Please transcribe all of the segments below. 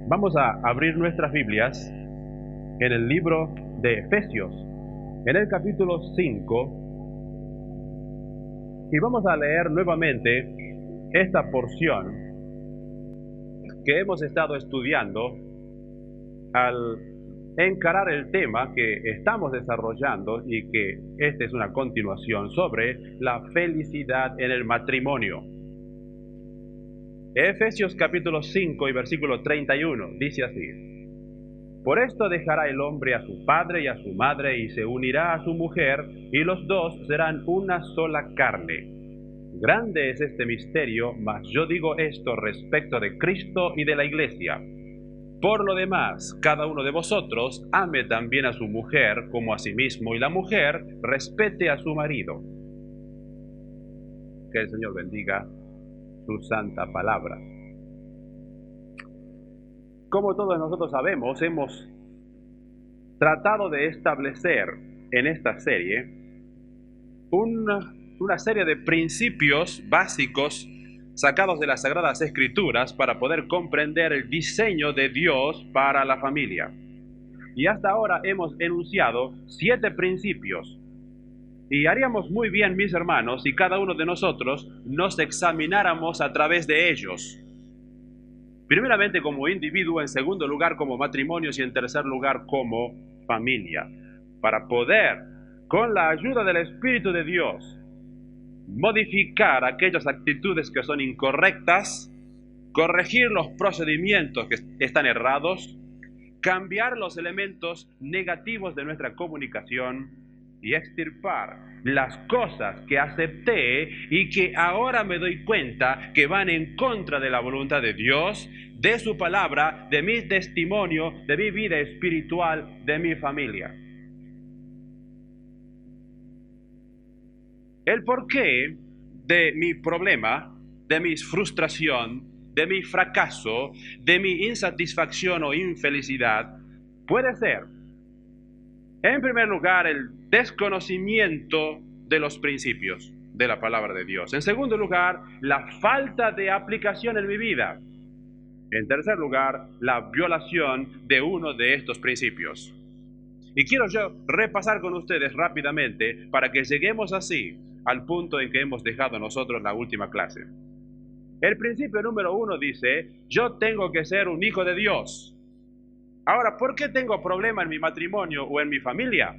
Vamos a abrir nuestras Biblias en el libro de Efesios, en el capítulo 5, y vamos a leer nuevamente esta porción que hemos estado estudiando al encarar el tema que estamos desarrollando y que esta es una continuación sobre la felicidad en el matrimonio. Efesios capítulo 5 y versículo 31 dice así: Por esto dejará el hombre a su padre y a su madre y se unirá a su mujer, y los dos serán una sola carne. Grande es este misterio, mas yo digo esto respecto de Cristo y de la iglesia. Por lo demás, cada uno de vosotros ame también a su mujer como a sí mismo, y la mujer respete a su marido. Que el Señor bendiga su santa palabra. Como todos nosotros sabemos, hemos tratado de establecer en esta serie una serie de principios básicos sacados de las Sagradas Escrituras para poder comprender el diseño de Dios para la familia. Y hasta ahora hemos enunciado 7 principios. Y haríamos muy bien, mis hermanos, si cada uno de nosotros nos examináramos a través de ellos. Primeramente como individuo, en segundo lugar como matrimonios y en tercer lugar como familia. Para poder, con la ayuda del Espíritu de Dios, modificar aquellas actitudes que son incorrectas, corregir los procedimientos que están errados, cambiar los elementos negativos de nuestra comunicación y extirpar las cosas que acepté y que ahora me doy cuenta que van en contra de la voluntad de Dios, de su palabra, de mi testimonio, de mi vida espiritual, de mi familia. El porqué de mi problema, de mi frustración, de mi fracaso, de mi insatisfacción o infelicidad, puede ser, en primer lugar, el desconocimiento de los principios de la palabra de Dios. En segundo lugar, la falta de aplicación en mi vida. En tercer lugar, la violación de uno de estos principios. Y quiero yo repasar con ustedes rápidamente para que lleguemos así al punto en que hemos dejado nosotros la última clase. El principio número 1 dice: yo tengo que ser un hijo de Dios. Ahora, ¿por qué tengo problema en mi matrimonio o en mi familia?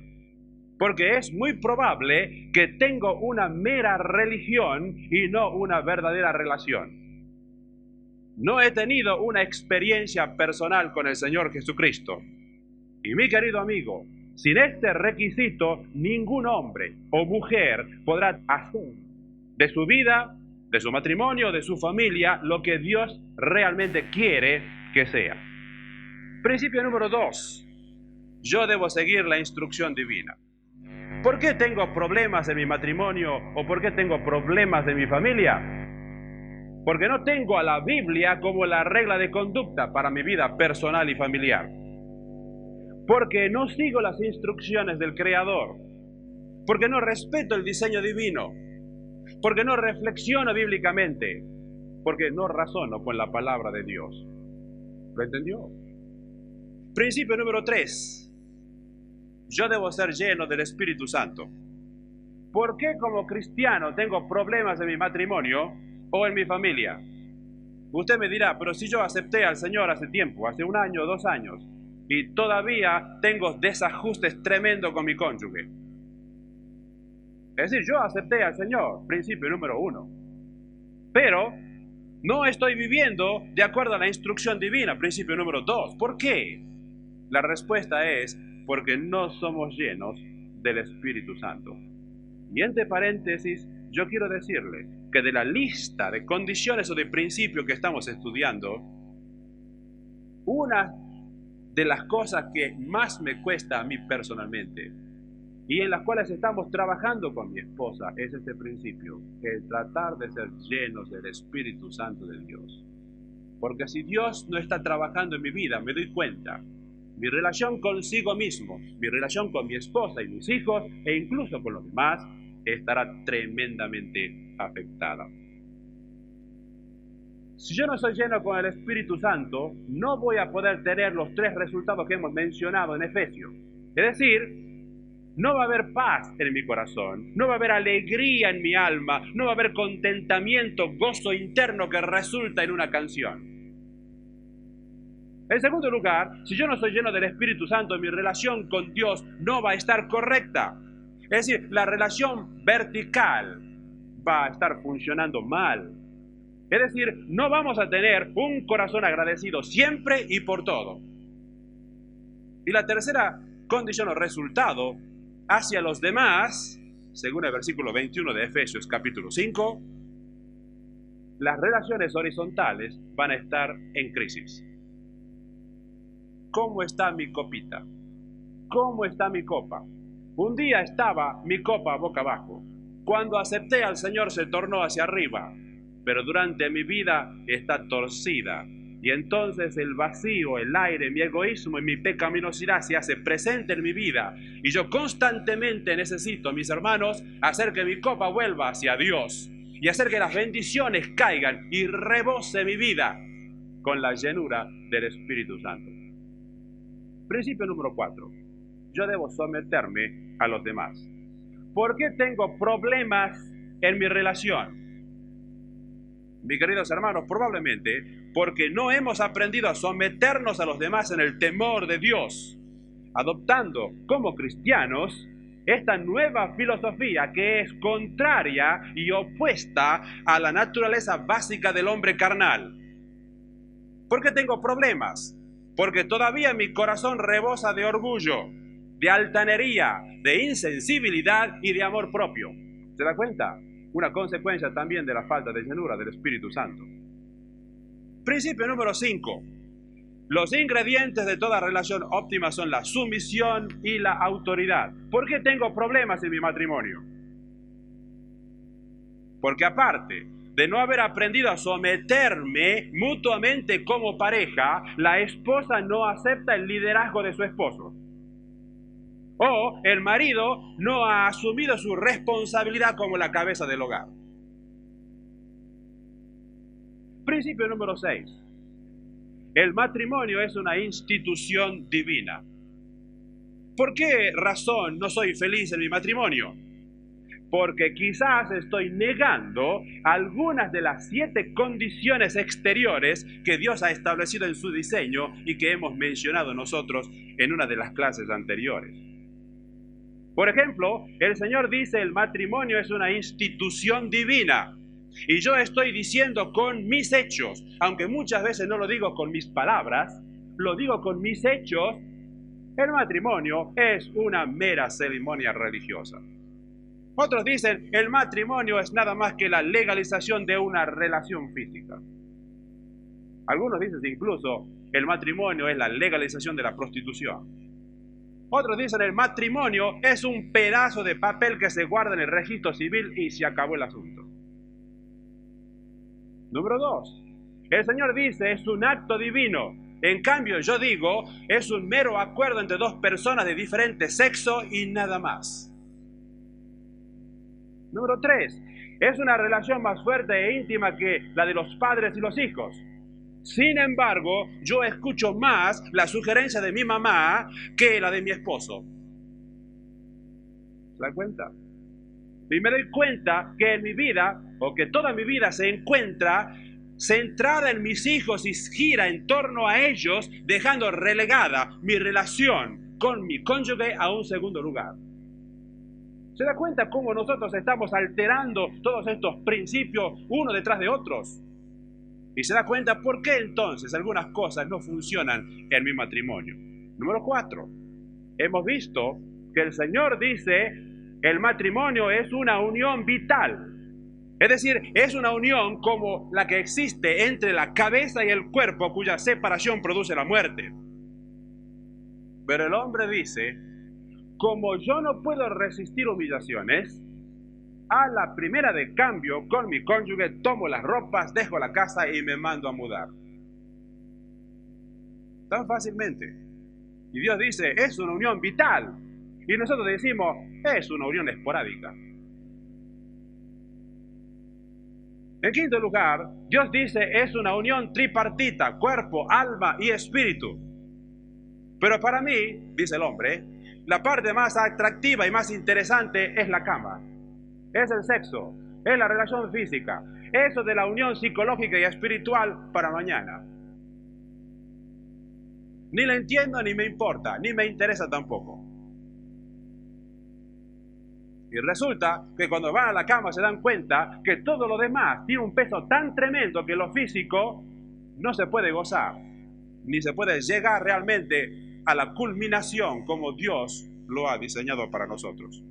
Porque es muy probable que tengo una mera religión y no una verdadera relación. No he tenido una experiencia personal con el Señor Jesucristo. Y mi querido amigo, sin este requisito, ningún hombre o mujer podrá hacer de su vida, de su matrimonio, de su familia, lo que Dios realmente quiere que sea. Principio número 2. Yo debo seguir la instrucción divina. ¿Por qué tengo problemas en mi matrimonio o por qué tengo problemas en mi familia? Porque no tengo a la Biblia como la regla de conducta para mi vida personal y familiar. Porque no sigo las instrucciones del Creador. Porque no respeto el diseño divino. Porque no reflexiono bíblicamente. Porque no razono con la palabra de Dios. ¿Lo entendió? Principio número 3. Yo debo ser lleno del Espíritu Santo. ¿Por qué como cristiano tengo problemas en mi matrimonio o en mi familia? Usted me dirá, pero si yo acepté al Señor hace tiempo, hace 1 año, 2 años, y todavía tengo desajustes tremendos con mi cónyuge. Es decir, yo acepté al Señor, principio número 1. Pero no estoy viviendo de acuerdo a la instrucción divina, principio número 2. ¿Por qué? La respuesta es porque no somos llenos del Espíritu Santo. Y entre paréntesis, yo quiero decirle que de la lista de condiciones o de principios que estamos estudiando, una de las cosas que más me cuesta a mí personalmente y en las cuales estamos trabajando con mi esposa es este principio, el tratar de ser llenos del Espíritu Santo de Dios. Porque si Dios no está trabajando en mi vida, me doy cuenta, mi relación consigo mismo, mi relación con mi esposa y mis hijos e incluso con los demás estará tremendamente afectada. Si yo no soy lleno con el Espíritu Santo, no voy a poder tener los 3 resultados que hemos mencionado en Efesios. Es decir, no va a haber paz en mi corazón, no va a haber alegría en mi alma, no va a haber contentamiento, gozo interno que resulta en una canción. En segundo lugar, si yo no soy lleno del Espíritu Santo, mi relación con Dios no va a estar correcta. Es decir, la relación vertical va a estar funcionando mal. Es decir, no vamos a tener un corazón agradecido siempre y por todo. Y la tercera condición o resultado hacia los demás, según el versículo 21 de Efesios capítulo 5, las relaciones horizontales van a estar en crisis. ¿Cómo está mi copita? ¿Cómo está mi copa? Un día estaba mi copa boca abajo. Cuando acepté al Señor se tornó hacia arriba, pero durante mi vida está torcida. Y entonces el vacío, el aire, mi egoísmo y mi pecaminosidad se hace presente en mi vida. Y yo constantemente necesito, mis hermanos, hacer que mi copa vuelva hacia Dios. Y hacer que las bendiciones caigan y rebose mi vida con la llenura del Espíritu Santo. Principio número 4. Yo debo someterme a los demás. ¿Por qué tengo problemas en mi relación? Mis queridos hermanos, probablemente porque no hemos aprendido a someternos a los demás en el temor de Dios, adoptando como cristianos esta nueva filosofía que es contraria y opuesta a la naturaleza básica del hombre carnal. ¿Por qué tengo problemas? Porque todavía mi corazón rebosa de orgullo, de altanería, de insensibilidad y de amor propio. ¿Se da cuenta? Una consecuencia también de la falta de llenura del Espíritu Santo. Principio número 5. Los ingredientes de toda relación óptima son la sumisión y la autoridad. ¿Por qué tengo problemas en mi matrimonio? Porque aparte de no haber aprendido a someterme mutuamente como pareja, la esposa no acepta el liderazgo de su esposo. O el marido no ha asumido su responsabilidad como la cabeza del hogar. Principio número 6. El matrimonio es una institución divina. ¿Por qué razón no soy feliz en mi matrimonio? Porque quizás estoy negando algunas de las 7 condiciones exteriores que Dios ha establecido en su diseño y que hemos mencionado nosotros en una de las clases anteriores. Por ejemplo, el Señor dice el matrimonio es una institución divina. Y yo estoy diciendo con mis hechos, aunque muchas veces no lo digo con mis palabras, lo digo con mis hechos, el matrimonio es una mera ceremonia religiosa. Otros dicen, el matrimonio es nada más que la legalización de una relación física. Algunos dicen incluso, el matrimonio es la legalización de la prostitución. Otros dicen, el matrimonio es un pedazo de papel que se guarda en el registro civil y se acabó el asunto. Número 2. El Señor dice, es un acto divino. En cambio, yo digo, es un mero acuerdo entre 2 personas de diferente sexo y nada más. Número 3. Es una relación más fuerte e íntima que la de los padres y los hijos. Sin embargo, yo escucho más la sugerencia de mi mamá que la de mi esposo. ¿Se dan cuenta? Y me doy cuenta que en mi vida, o que toda mi vida se encuentra centrada en mis hijos y gira en torno a ellos, dejando relegada mi relación con mi cónyuge a un segundo lugar. ¿Se da cuenta cómo nosotros estamos alterando todos estos principios uno detrás de otros? Y se da cuenta por qué entonces algunas cosas no funcionan en mi matrimonio. Número 4. Hemos visto que el Señor dice, el matrimonio es una unión vital. Es decir, es una unión como la que existe entre la cabeza y el cuerpo, cuya separación produce la muerte. Pero el hombre dice, como yo no puedo resistir humillaciones, a la primera de cambio con mi cónyuge tomo las ropas, dejo la casa y me mando a mudar. Tan fácilmente. Y Dios dice, es una unión vital. Y nosotros decimos, es una unión esporádica. En quinto lugar, Dios dice es una unión tripartita, cuerpo, alma y espíritu. Pero para mí, dice el hombre, la parte más atractiva y más interesante es la cama, es el sexo, es la relación física, eso de la unión psicológica y espiritual para mañana. Ni la entiendo, ni me importa, ni me interesa tampoco. Y resulta que cuando van a la cama se dan cuenta que todo lo demás tiene un peso tan tremendo que lo físico no se puede gozar, ni se puede llegar realmente a la culminación como Dios lo ha diseñado para nosotros.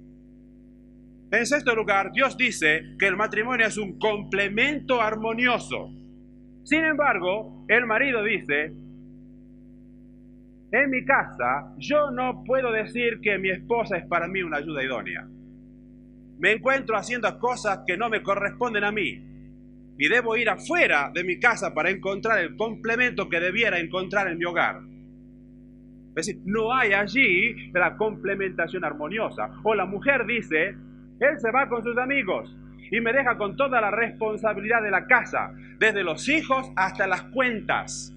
En sexto lugar, Dios dice que el matrimonio es un complemento armonioso. Sin embargo, el marido dice, en mi casa yo no puedo decir que mi esposa es para mí una ayuda idónea. Me encuentro haciendo cosas que no me corresponden a mí y debo ir afuera de mi casa para encontrar el complemento que debiera encontrar en mi hogar. Es decir, no hay allí la complementación armoniosa. O la mujer dice, él se va con sus amigos y me deja con toda la responsabilidad de la casa, desde los hijos hasta las cuentas,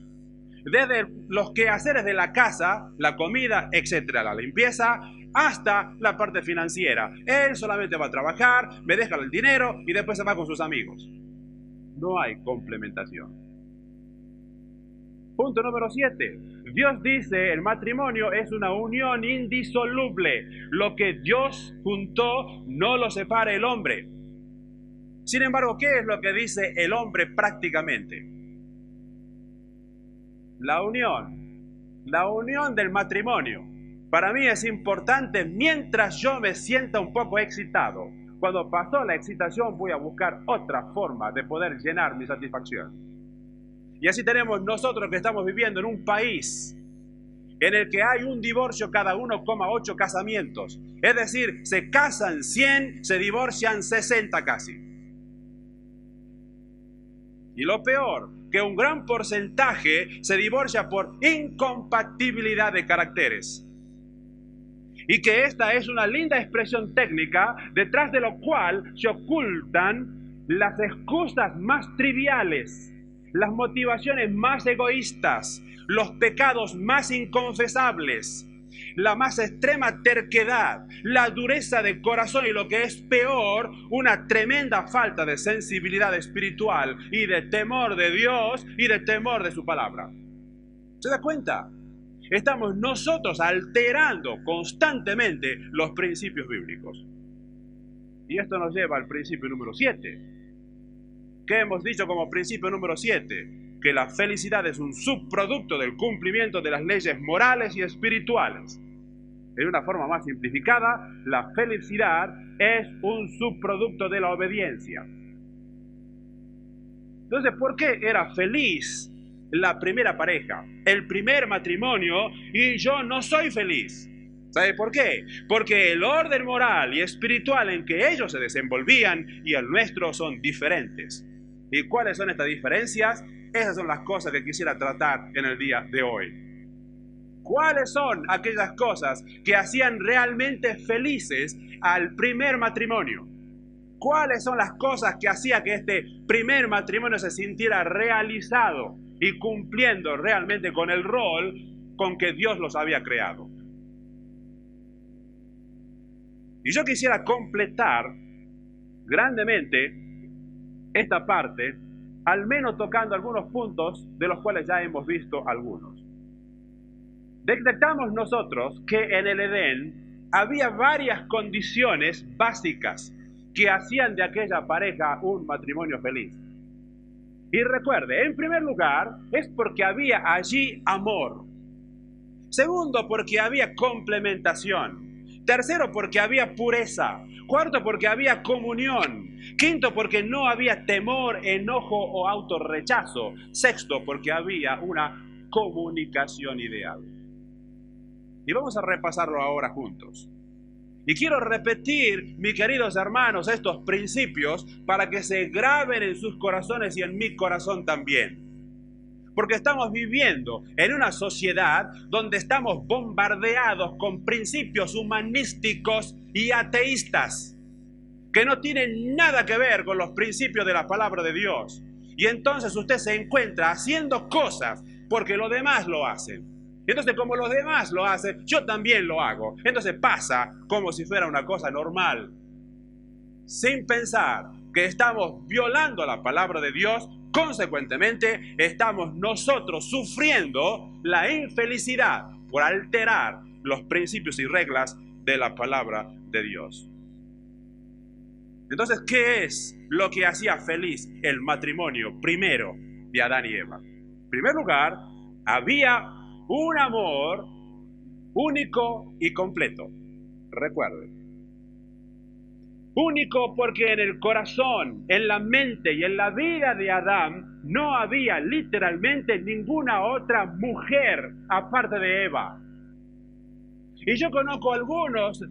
desde los quehaceres de la casa, la comida, etcétera, la limpieza, hasta la parte financiera. Él solamente va a trabajar, me deja el dinero y después se va con sus amigos. No hay complementación. Punto número 7. Dios dice el matrimonio es una unión indisoluble. Lo que Dios juntó no lo separa el hombre. Sin embargo, ¿qué es lo que dice el hombre prácticamente? La unión del matrimonio. Para mí es importante mientras yo me sienta un poco excitado. Cuando pasó la excitación voy a buscar otra forma de poder llenar mi satisfacción. Y así tenemos nosotros que estamos viviendo en un país en el que hay un divorcio cada 1,8 casamientos. Es decir, se casan 100, se divorcian 60 casi. Y lo peor, que un gran porcentaje se divorcia por incompatibilidad de caracteres. Y que esta es una linda expresión técnica detrás de lo cual se ocultan las excusas más triviales, las motivaciones más egoístas, los pecados más inconfesables, la más extrema terquedad, la dureza de corazón y lo que es peor, una tremenda falta de sensibilidad espiritual y de temor de Dios y de temor de su palabra. ¿Se da cuenta? Estamos nosotros alterando constantemente los principios bíblicos. Y esto nos lleva al principio número 7. ¿Qué hemos dicho como principio número 7? Que la felicidad es un subproducto del cumplimiento de las leyes morales y espirituales. En una forma más simplificada, la felicidad es un subproducto de la obediencia. Entonces, ¿por qué era feliz la primera pareja, el primer matrimonio, y yo no soy feliz? ¿Sabe por qué? Porque el orden moral y espiritual en que ellos se desenvolvían y el nuestro son diferentes. ¿Y cuáles son estas diferencias? Esas son las cosas que quisiera tratar en el día de hoy. ¿Cuáles son aquellas cosas que hacían realmente felices al primer matrimonio? ¿Cuáles son las cosas que hacían que este primer matrimonio se sintiera realizado y cumpliendo realmente con el rol con que Dios los había creado? Y yo quisiera completar grandemente esta parte, al menos tocando algunos puntos de los cuales ya hemos visto algunos. Detectamos nosotros que en el Edén había varias condiciones básicas que hacían de aquella pareja un matrimonio feliz. Y recuerde, en primer lugar, es porque había allí amor. Segundo, porque había complementación. Tercero, porque había pureza. Cuarto, porque había comunión. Quinto, porque no había temor, enojo o autorrechazo. Sexto, porque había una comunicación ideal. Y vamos a repasarlo ahora juntos. Y quiero repetir, mis queridos hermanos, estos principios para que se graben en sus corazones y en mi corazón también. Porque estamos viviendo en una sociedad donde estamos bombardeados con principios humanísticos y ateístas que no tienen nada que ver con los principios de la palabra de Dios. Y entonces usted se encuentra haciendo cosas porque los demás lo hacen. Entonces, como los demás lo hacen, yo también lo hago. Entonces pasa como si fuera una cosa normal, sin pensar que estamos violando la palabra de Dios. Consecuentemente, estamos nosotros sufriendo la infelicidad por alterar los principios y reglas de la palabra de Dios. Entonces, ¿qué es lo que hacía feliz el matrimonio primero de Adán y Eva? En primer lugar, había un amor único y completo. Recuerden. Único porque en el corazón, en la mente y en la vida de Adán no había literalmente ninguna otra mujer aparte de Eva. Y yo conozco algunos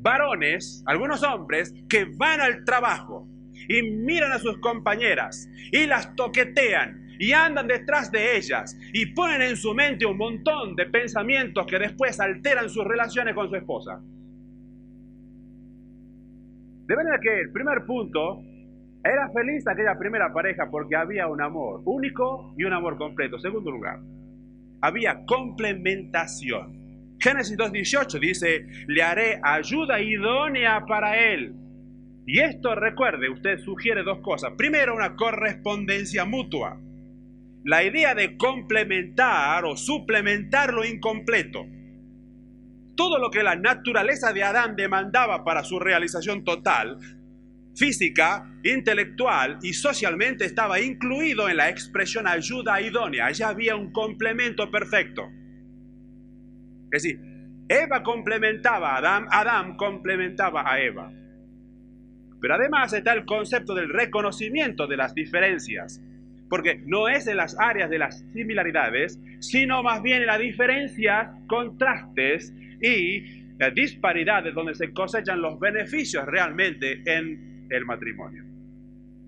varones, algunos hombres que van al trabajo y miran a sus compañeras y las toquetean y andan detrás de ellas y ponen en su mente un montón de pensamientos que después alteran sus relaciones con su esposa. De manera que el primer punto, era feliz aquella primera pareja porque había un amor único y un amor completo. Segundo lugar, había complementación. Génesis 2:18 dice, le haré ayuda idónea para él. Y esto, recuerde, usted sugiere dos cosas. Primero, una correspondencia mutua. La idea de complementar o suplementar lo incompleto. Todo lo que la naturaleza de Adán demandaba para su realización total, física, intelectual y socialmente, estaba incluido en la expresión ayuda idónea. Allá había un complemento perfecto. Es decir, Eva complementaba a Adán, Adán complementaba a Eva. Pero además está el concepto del reconocimiento de las diferencias, porque no es en las áreas de las similaridades, sino más bien en las diferencias, contrastes y disparidades donde se cosechan los beneficios realmente en el matrimonio.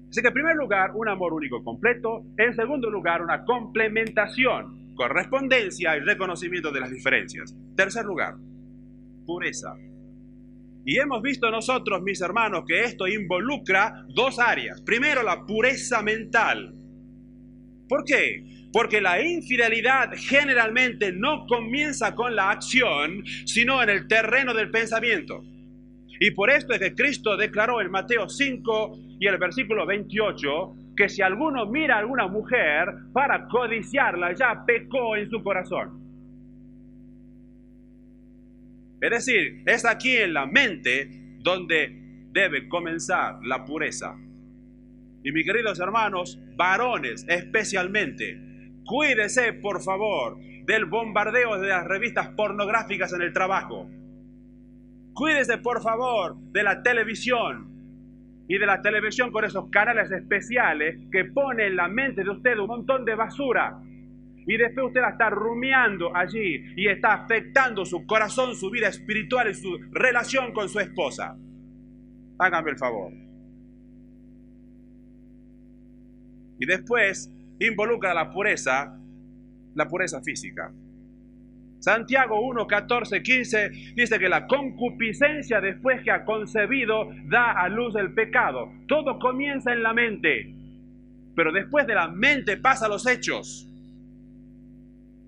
Así que en primer lugar, un amor único completo. En segundo lugar, una complementación, correspondencia y reconocimiento de las diferencias. Tercer lugar, pureza. Y hemos visto nosotros, mis hermanos, que esto involucra dos áreas. Primero, la pureza mental. ¿Por qué? Porque la infidelidad generalmente no comienza con la acción, sino en el terreno del pensamiento. Y por esto es que Cristo declaró en Mateo 5 y el versículo 28, que si alguno mira a alguna mujer para codiciarla, ya pecó en su corazón. Es decir, es aquí en la mente donde debe comenzar la pureza. Y mis queridos hermanos, varones especialmente, cuídese por favor del bombardeo de las revistas pornográficas en el trabajo. Cuídese por favor de la televisión y de la televisión con esos canales especiales que pone en la mente de usted un montón de basura. Y después usted la está rumiando allí y está afectando su corazón, su vida espiritual y su relación con su esposa. Hágame el favor. Y después involucra la pureza física. Santiago 1, 14, 15 dice que la concupiscencia después que ha concebido da a luz el pecado. Todo comienza en la mente, pero después de la mente pasa a los hechos.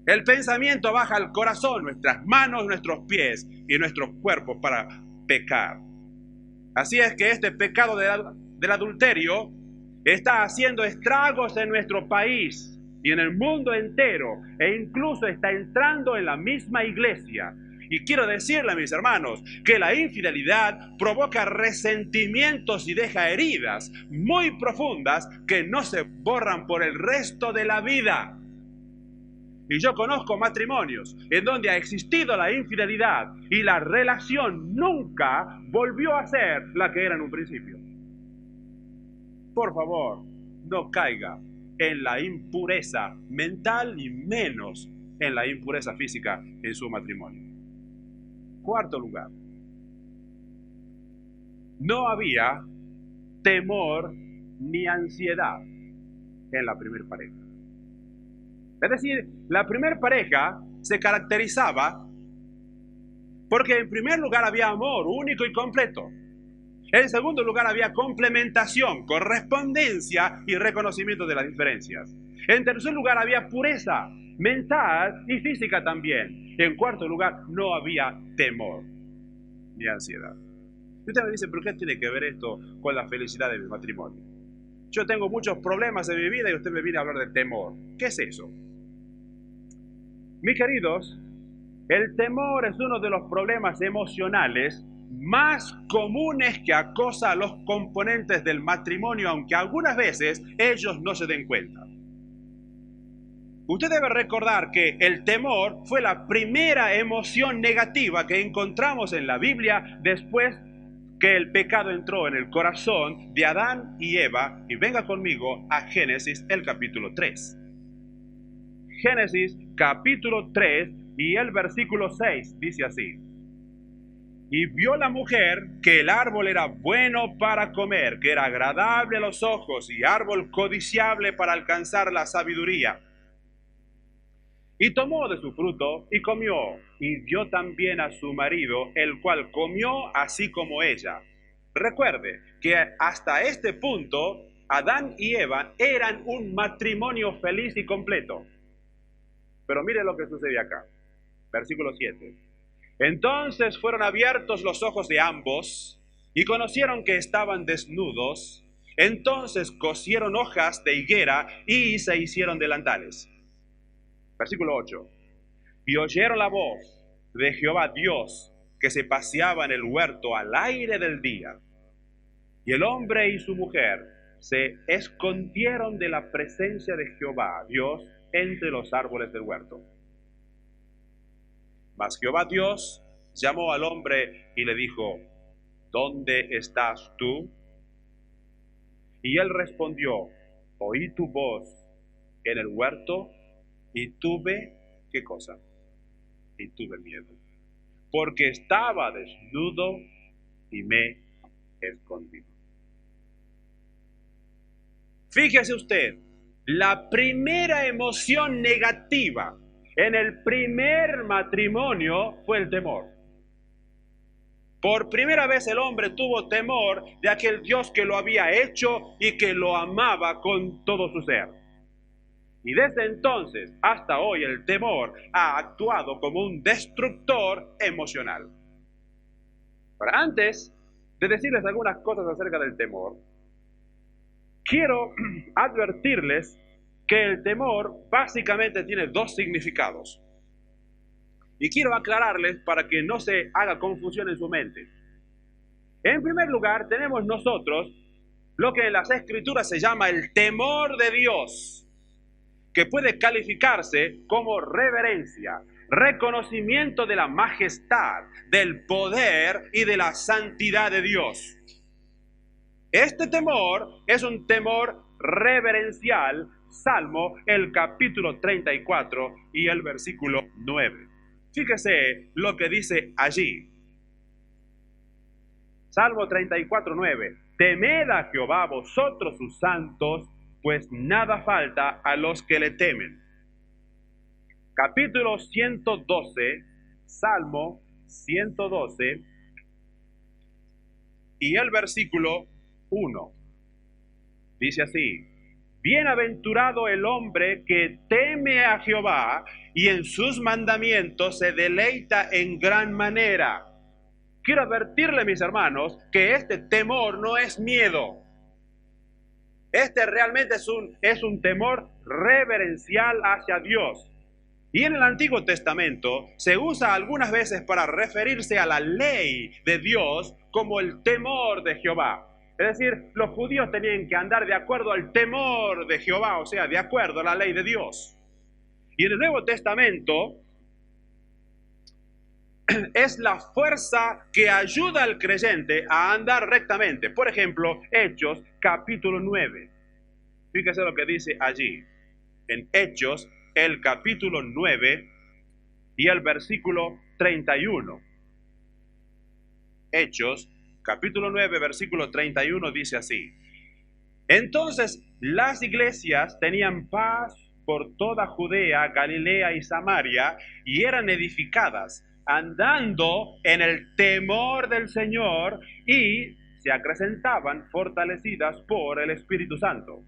El pensamiento baja al corazón, nuestras manos, nuestros pies y nuestros cuerpos para pecar. Así es que este pecado del adulterio está haciendo estragos en nuestro país y en el mundo entero, e incluso está entrando en la misma iglesia. Y quiero decirle, mis hermanos, que la infidelidad provoca resentimientos y deja heridas muy profundas que no se borran por el resto de la vida. Y yo conozco matrimonios en donde ha existido la infidelidad y la relación nunca volvió a ser la que era en un principio. Por favor, no caiga en la impureza mental y menos en la impureza física en su matrimonio. Cuarto lugar, no había temor ni ansiedad en la primera pareja. Es decir, la primera pareja se caracterizaba porque en primer lugar había amor único y completo. En segundo lugar, había complementación, correspondencia y reconocimiento de las diferencias. En tercer lugar, había pureza mental y física también. En cuarto lugar, no había temor ni ansiedad. Y usted me dice, ¿pero qué tiene que ver esto con la felicidad de mi matrimonio? Yo tengo muchos problemas en mi vida y usted me viene a hablar de temor. ¿Qué es eso? Mis queridos, el temor es uno de los problemas emocionales más comunes que acosa a los componentes del matrimonio, aunque algunas veces ellos no se den cuenta. Usted debe recordar que el temor fue la primera emoción negativa que encontramos en la Biblia después que el pecado entró en el corazón de Adán y Eva. Y venga conmigo a Génesis, el capítulo 3. Génesis, capítulo 3 y el versículo 6 dice así: y vio la mujer que el árbol era bueno para comer, que era agradable a los ojos y árbol codiciable para alcanzar la sabiduría. Y tomó de su fruto y comió, y dio también a su marido, el cual comió así como ella. Recuerde que hasta este punto Adán y Eva eran un matrimonio feliz y completo. Pero mire lo que sucede acá. Versículo 7. Entonces fueron abiertos los ojos de ambos y conocieron que estaban desnudos. Entonces cosieron hojas de higuera y se hicieron delantales. Versículo 8. Y oyeron la voz de Jehová Dios que se paseaba en el huerto al aire del día. Y el hombre y su mujer se escondieron de la presencia de Jehová Dios entre los árboles del huerto. Mas Jehová Dios llamó al hombre y le dijo: ¿dónde estás tú? Y él respondió: oí tu voz en el huerto y tuve, ¿qué cosa? Y tuve miedo, porque estaba desnudo y me escondí. Fíjese usted, la primera emoción negativa en el primer matrimonio fue el temor. Por primera vez el hombre tuvo temor de aquel Dios que lo había hecho y que lo amaba con todo su ser. Y desde entonces hasta hoy el temor ha actuado como un destructor emocional. Ahora, antes de decirles algunas cosas acerca del temor, quiero advertirles que el temor básicamente tiene dos significados. Y quiero aclararles para que no se haga confusión en su mente. En primer lugar, tenemos nosotros lo que en las Escrituras se llama el temor de Dios, que puede calificarse como reverencia, reconocimiento de la majestad, del poder y de la santidad de Dios. Este temor es un temor reverencial. Salmo, el capítulo 34 y el versículo 9. Fíjese lo que dice allí. Salmo 34, 9. Temed a Jehová vosotros sus santos, pues nada falta a los que le temen. Capítulo 112, Salmo 112 y el versículo 1. Dice así: bienaventurado el hombre que teme a Jehová y en sus mandamientos se deleita en gran manera. Quiero advertirle, mis hermanos, que este temor no es miedo. Este realmente es un temor reverencial hacia Dios. Y en el Antiguo Testamento se usa algunas veces para referirse a la ley de Dios como el temor de Jehová. Es decir, los judíos tenían que andar de acuerdo al temor de Jehová, o sea, de acuerdo a la ley de Dios. Y en el Nuevo Testamento es la fuerza que ayuda al creyente a andar rectamente. Por ejemplo, Hechos capítulo 9. Fíjese lo que dice allí. En Hechos, el capítulo 9 y el versículo 31. Hechos, capítulo 9, versículo 31 dice así: entonces las iglesias tenían paz por toda Judea, Galilea y Samaria, y eran edificadas, andando en el temor del Señor y se acrecentaban fortalecidas por el Espíritu Santo.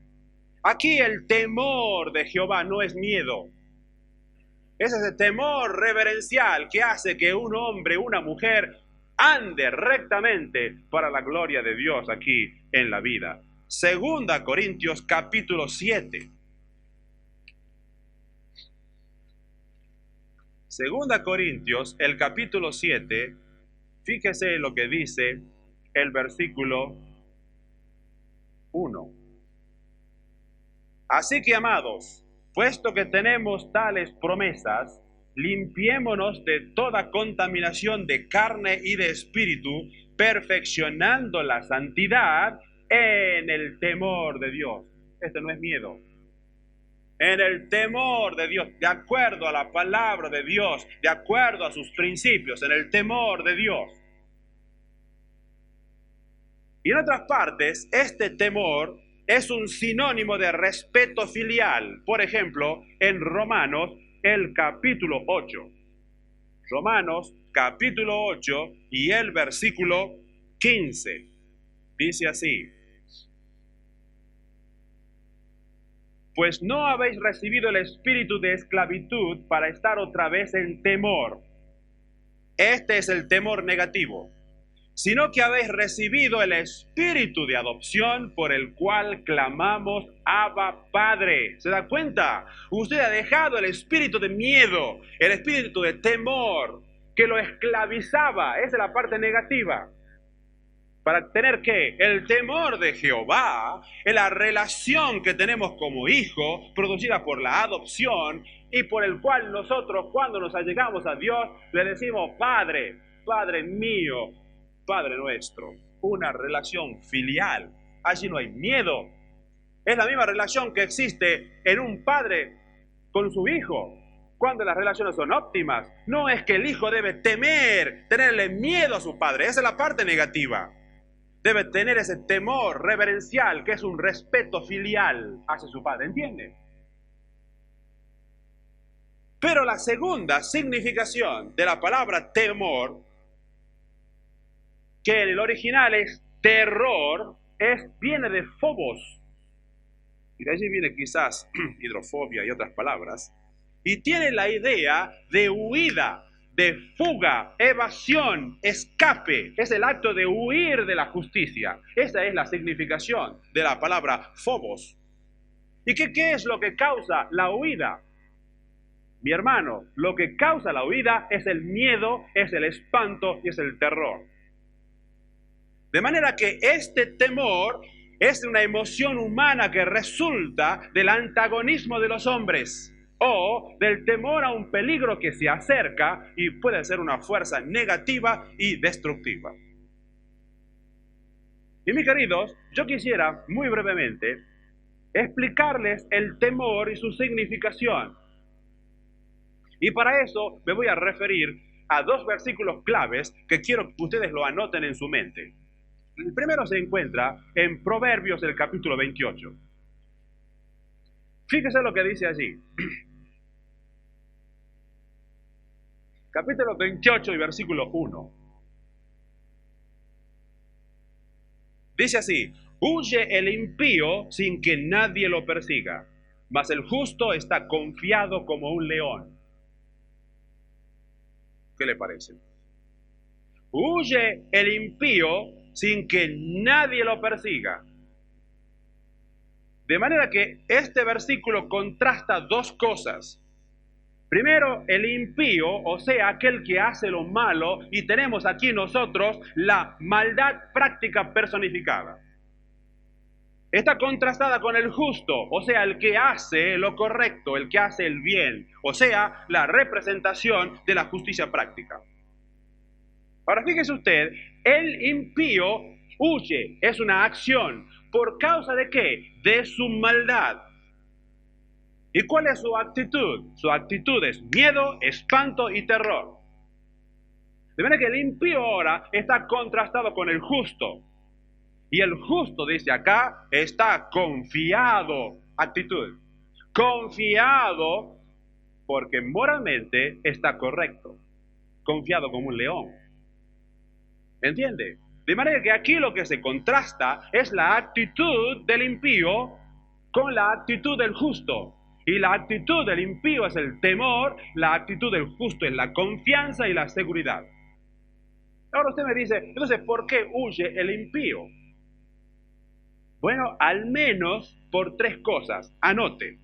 Aquí el temor de Jehová no es miedo. Es ese temor reverencial que hace que un hombre, una mujer, ande rectamente para la gloria de Dios aquí en la vida. Segunda Corintios capítulo 7. Segunda Corintios, el capítulo 7, fíjese lo que dice el versículo 1. Así que, amados, puesto que tenemos tales promesas, limpiémonos de toda contaminación de carne y de espíritu, perfeccionando la santidad en el temor de Dios. Este no es miedo. En el temor de Dios, de acuerdo a la palabra de Dios, de acuerdo a sus principios, en el temor de Dios. Y en otras partes, este temor es un sinónimo de respeto filial. Por ejemplo, en Romanos, el capítulo 8. Romanos, capítulo 8 y el versículo 15. Dice así: pues no habéis recibido el espíritu de esclavitud para estar otra vez en temor. Este es el temor negativo. Sino que habéis recibido el espíritu de adopción por el cual clamamos Abba Padre. ¿Se da cuenta? Usted ha dejado el espíritu de miedo, el espíritu de temor que lo esclavizaba. Esa es la parte negativa. Para tener ¿qué? El temor de Jehová, es la relación que tenemos como hijo, producida por la adopción, y por el cual nosotros, cuando nos allegamos a Dios, le decimos Padre, Padre mío, Padre nuestro. Una relación filial. Allí no hay miedo. Es la misma relación que existe en un padre con su hijo, cuando las relaciones son óptimas. No es que el hijo debe temer, tenerle miedo a su padre. Esa es la parte negativa. Debe tener ese temor reverencial, que es un respeto filial hacia su padre, ¿entiende? Pero la segunda significación de la palabra temor, que en el original es terror, viene de phobos. Y de allí viene quizás hidrofobia y otras palabras. Y tiene la idea de huida, de fuga, evasión, escape. Es el acto de huir de la justicia. Esa es la significación de la palabra phobos. ¿Y qué es lo que causa la huida? Mi hermano, lo que causa la huida es el miedo, es el espanto y es el terror. De manera que este temor es una emoción humana que resulta del antagonismo de los hombres o del temor a un peligro que se acerca y puede ser una fuerza negativa y destructiva. Y mis queridos, yo quisiera muy brevemente explicarles el temor y su significación. Y para eso me voy a referir a dos versículos claves que quiero que ustedes lo anoten en su mente. El primero se encuentra en Proverbios, el capítulo 28. Fíjese lo que dice allí. Capítulo 28 y versículo 1. Dice así: huye el impío sin que nadie lo persiga, mas el justo está confiado como un león. ¿Qué le parece? Huye el impío sin que nadie lo persiga. De manera que este versículo contrasta dos cosas. Primero, el impío, o sea, aquel que hace lo malo, y tenemos aquí nosotros la maldad práctica personificada. Está contrastada con el justo, o sea, el que hace lo correcto, el que hace el bien, o sea, la representación de la justicia práctica. Ahora fíjese usted, el impío huye, es una acción. ¿Por causa de qué? De su maldad. ¿Y cuál es su actitud? Su actitud es miedo, espanto y terror. De manera que el impío ahora está contrastado con el justo. Y el justo, dice acá, está confiado. Actitud. Confiado porque moralmente está correcto. Confiado como un león. ¿Entiende? De manera que aquí lo que se contrasta es la actitud del impío con la actitud del justo. Y la actitud del impío es el temor, la actitud del justo es la confianza y la seguridad. Ahora usted me dice, entonces, ¿por qué huye el impío? Bueno, al menos por tres cosas. Anote.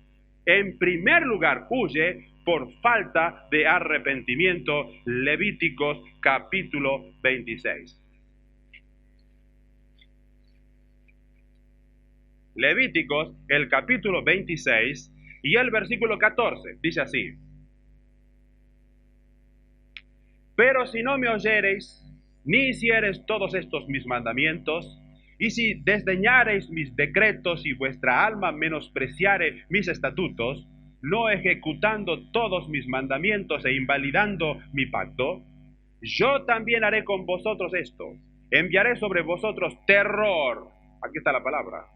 En primer lugar, huye por falta de arrepentimiento. Levíticos capítulo 26. Levíticos, el capítulo 26 y el versículo 14, dice así: pero si no me oyereis, ni hiciereis todos estos mis mandamientos, y si desdeñareis mis decretos y vuestra alma menospreciare mis estatutos, no ejecutando todos mis mandamientos e invalidando mi pacto, yo también haré con vosotros esto: enviaré sobre vosotros terror, aquí está la palabra,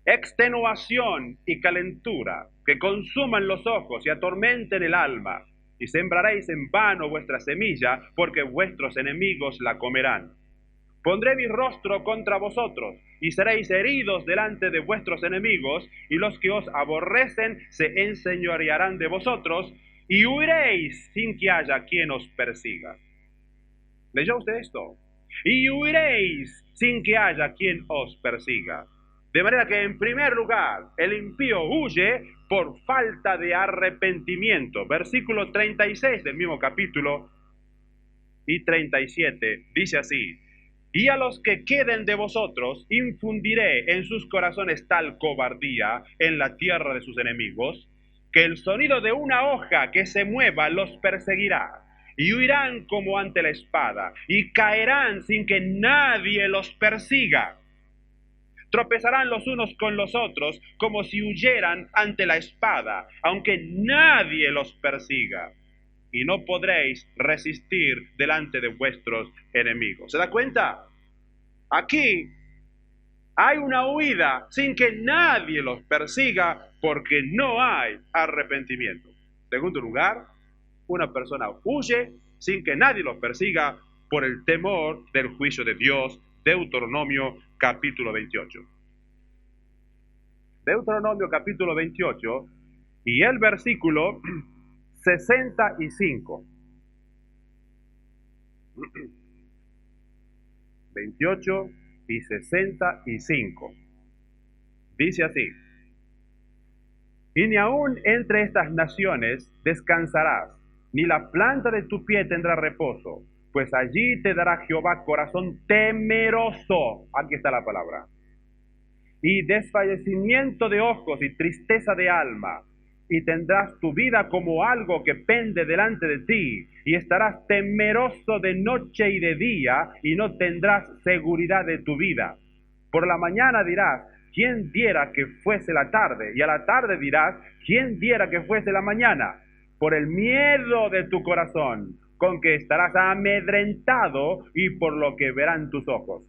extenuación y calentura, que consuman los ojos y atormenten el alma, y sembraréis en vano vuestra semilla, porque vuestros enemigos la comerán. Pondré mi rostro contra vosotros, y seréis heridos delante de vuestros enemigos, y los que os aborrecen se enseñorearán de vosotros, y huiréis sin que haya quien os persiga. ¿Leyó usted esto? Y huiréis sin que haya quien os persiga. De manera que, en primer lugar, el impío huye por falta de arrepentimiento. Versículo 36 del mismo capítulo y 37 dice así: y a los que queden de vosotros infundiré en sus corazones tal cobardía en la tierra de sus enemigos, que el sonido de una hoja que se mueva los perseguirá, y huirán como ante la espada, y caerán sin que nadie los persiga. Tropezarán los unos con los otros como si huyeran ante la espada, aunque nadie los persiga. Y no podréis resistir delante de vuestros enemigos. ¿Se da cuenta? Aquí hay una huida sin que nadie los persiga porque no hay arrepentimiento. Segundo lugar, una persona huye sin que nadie los persiga por el temor del juicio de Dios. Deuteronomio capítulo 28. Deuteronomio capítulo 28 y el versículo 65. 28 y 65. Dice así: y ni aun entre estas naciones descansarás, ni la planta de tu pie tendrá reposo, pues allí te dará Jehová corazón temeroso, aquí está la palabra, y desfallecimiento de ojos y tristeza de alma, y tendrás tu vida como algo que pende delante de ti, y estarás temeroso de noche y de día, y no tendrás seguridad de tu vida. Por la mañana dirás: ¿quién diera que fuese la tarde? Y a la tarde dirás: ¿quién diera que fuese la mañana? Por el miedo de tu corazón, con que estarás amedrentado, y por lo que verán tus ojos.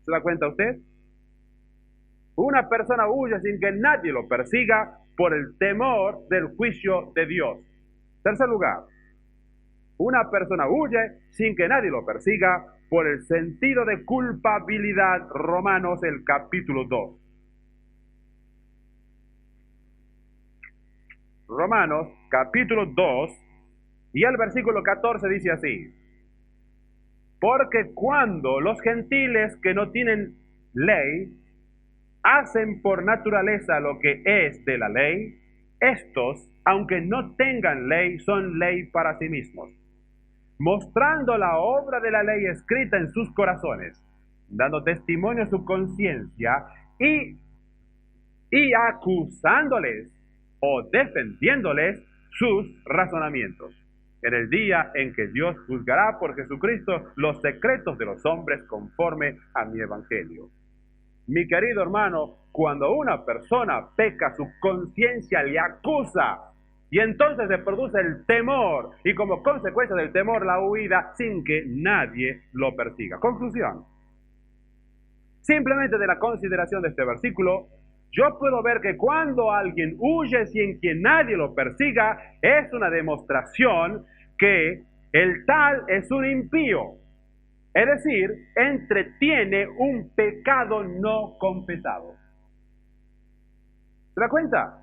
¿Se da cuenta usted? Una persona huye sin que nadie lo persiga por el temor del juicio de Dios. Tercer lugar, una persona huye sin que nadie lo persiga por el sentido de culpabilidad. Romanos, el capítulo 2. Romanos, capítulo 2, y el versículo 14 dice así: porque cuando los gentiles que no tienen ley hacen por naturaleza lo que es de la ley, estos, aunque no tengan ley, son ley para sí mismos, mostrando la obra de la ley escrita en sus corazones, dando testimonio a su conciencia y acusándoles o defendiéndoles sus razonamientos, en el día en que Dios juzgará por Jesucristo los secretos de los hombres conforme a mi evangelio. Mi querido hermano, cuando una persona peca, su conciencia le acusa, y entonces se produce el temor, y como consecuencia del temor, la huida sin que nadie lo persiga. Conclusión. Simplemente de la consideración de este versículo, yo puedo ver que cuando alguien huye sin que nadie lo persiga, es una demostración que el tal es un impío. Es decir, entretiene un pecado no confesado. ¿Se da cuenta?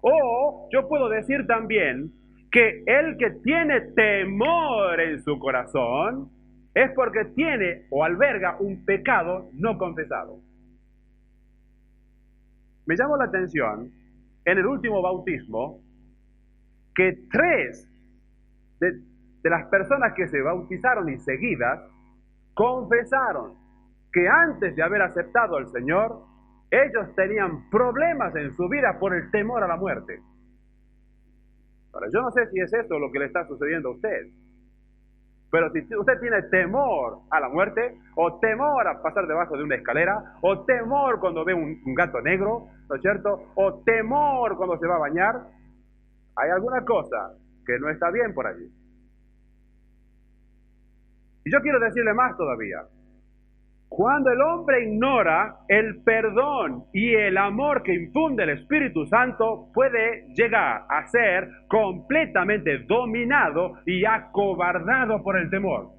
O yo puedo decir también que el que tiene temor en su corazón es porque tiene o alberga un pecado no confesado. Me llamó la atención en el último bautismo que 3 de las personas que se bautizaron y seguidas confesaron que antes de haber aceptado al Señor, ellos tenían problemas en su vida por el temor a la muerte. Ahora, yo no sé si es eso lo que le está sucediendo a usted, pero si usted tiene temor a la muerte, o temor a pasar debajo de una escalera, o temor cuando ve un gato negro, ¿no es cierto?, o temor cuando se va a bañar, hay alguna cosa que no está bien por allí. Y yo quiero decirle más todavía. Cuando el hombre ignora el perdón y el amor que infunde el Espíritu Santo, puede llegar a ser completamente dominado y acobardado por el temor.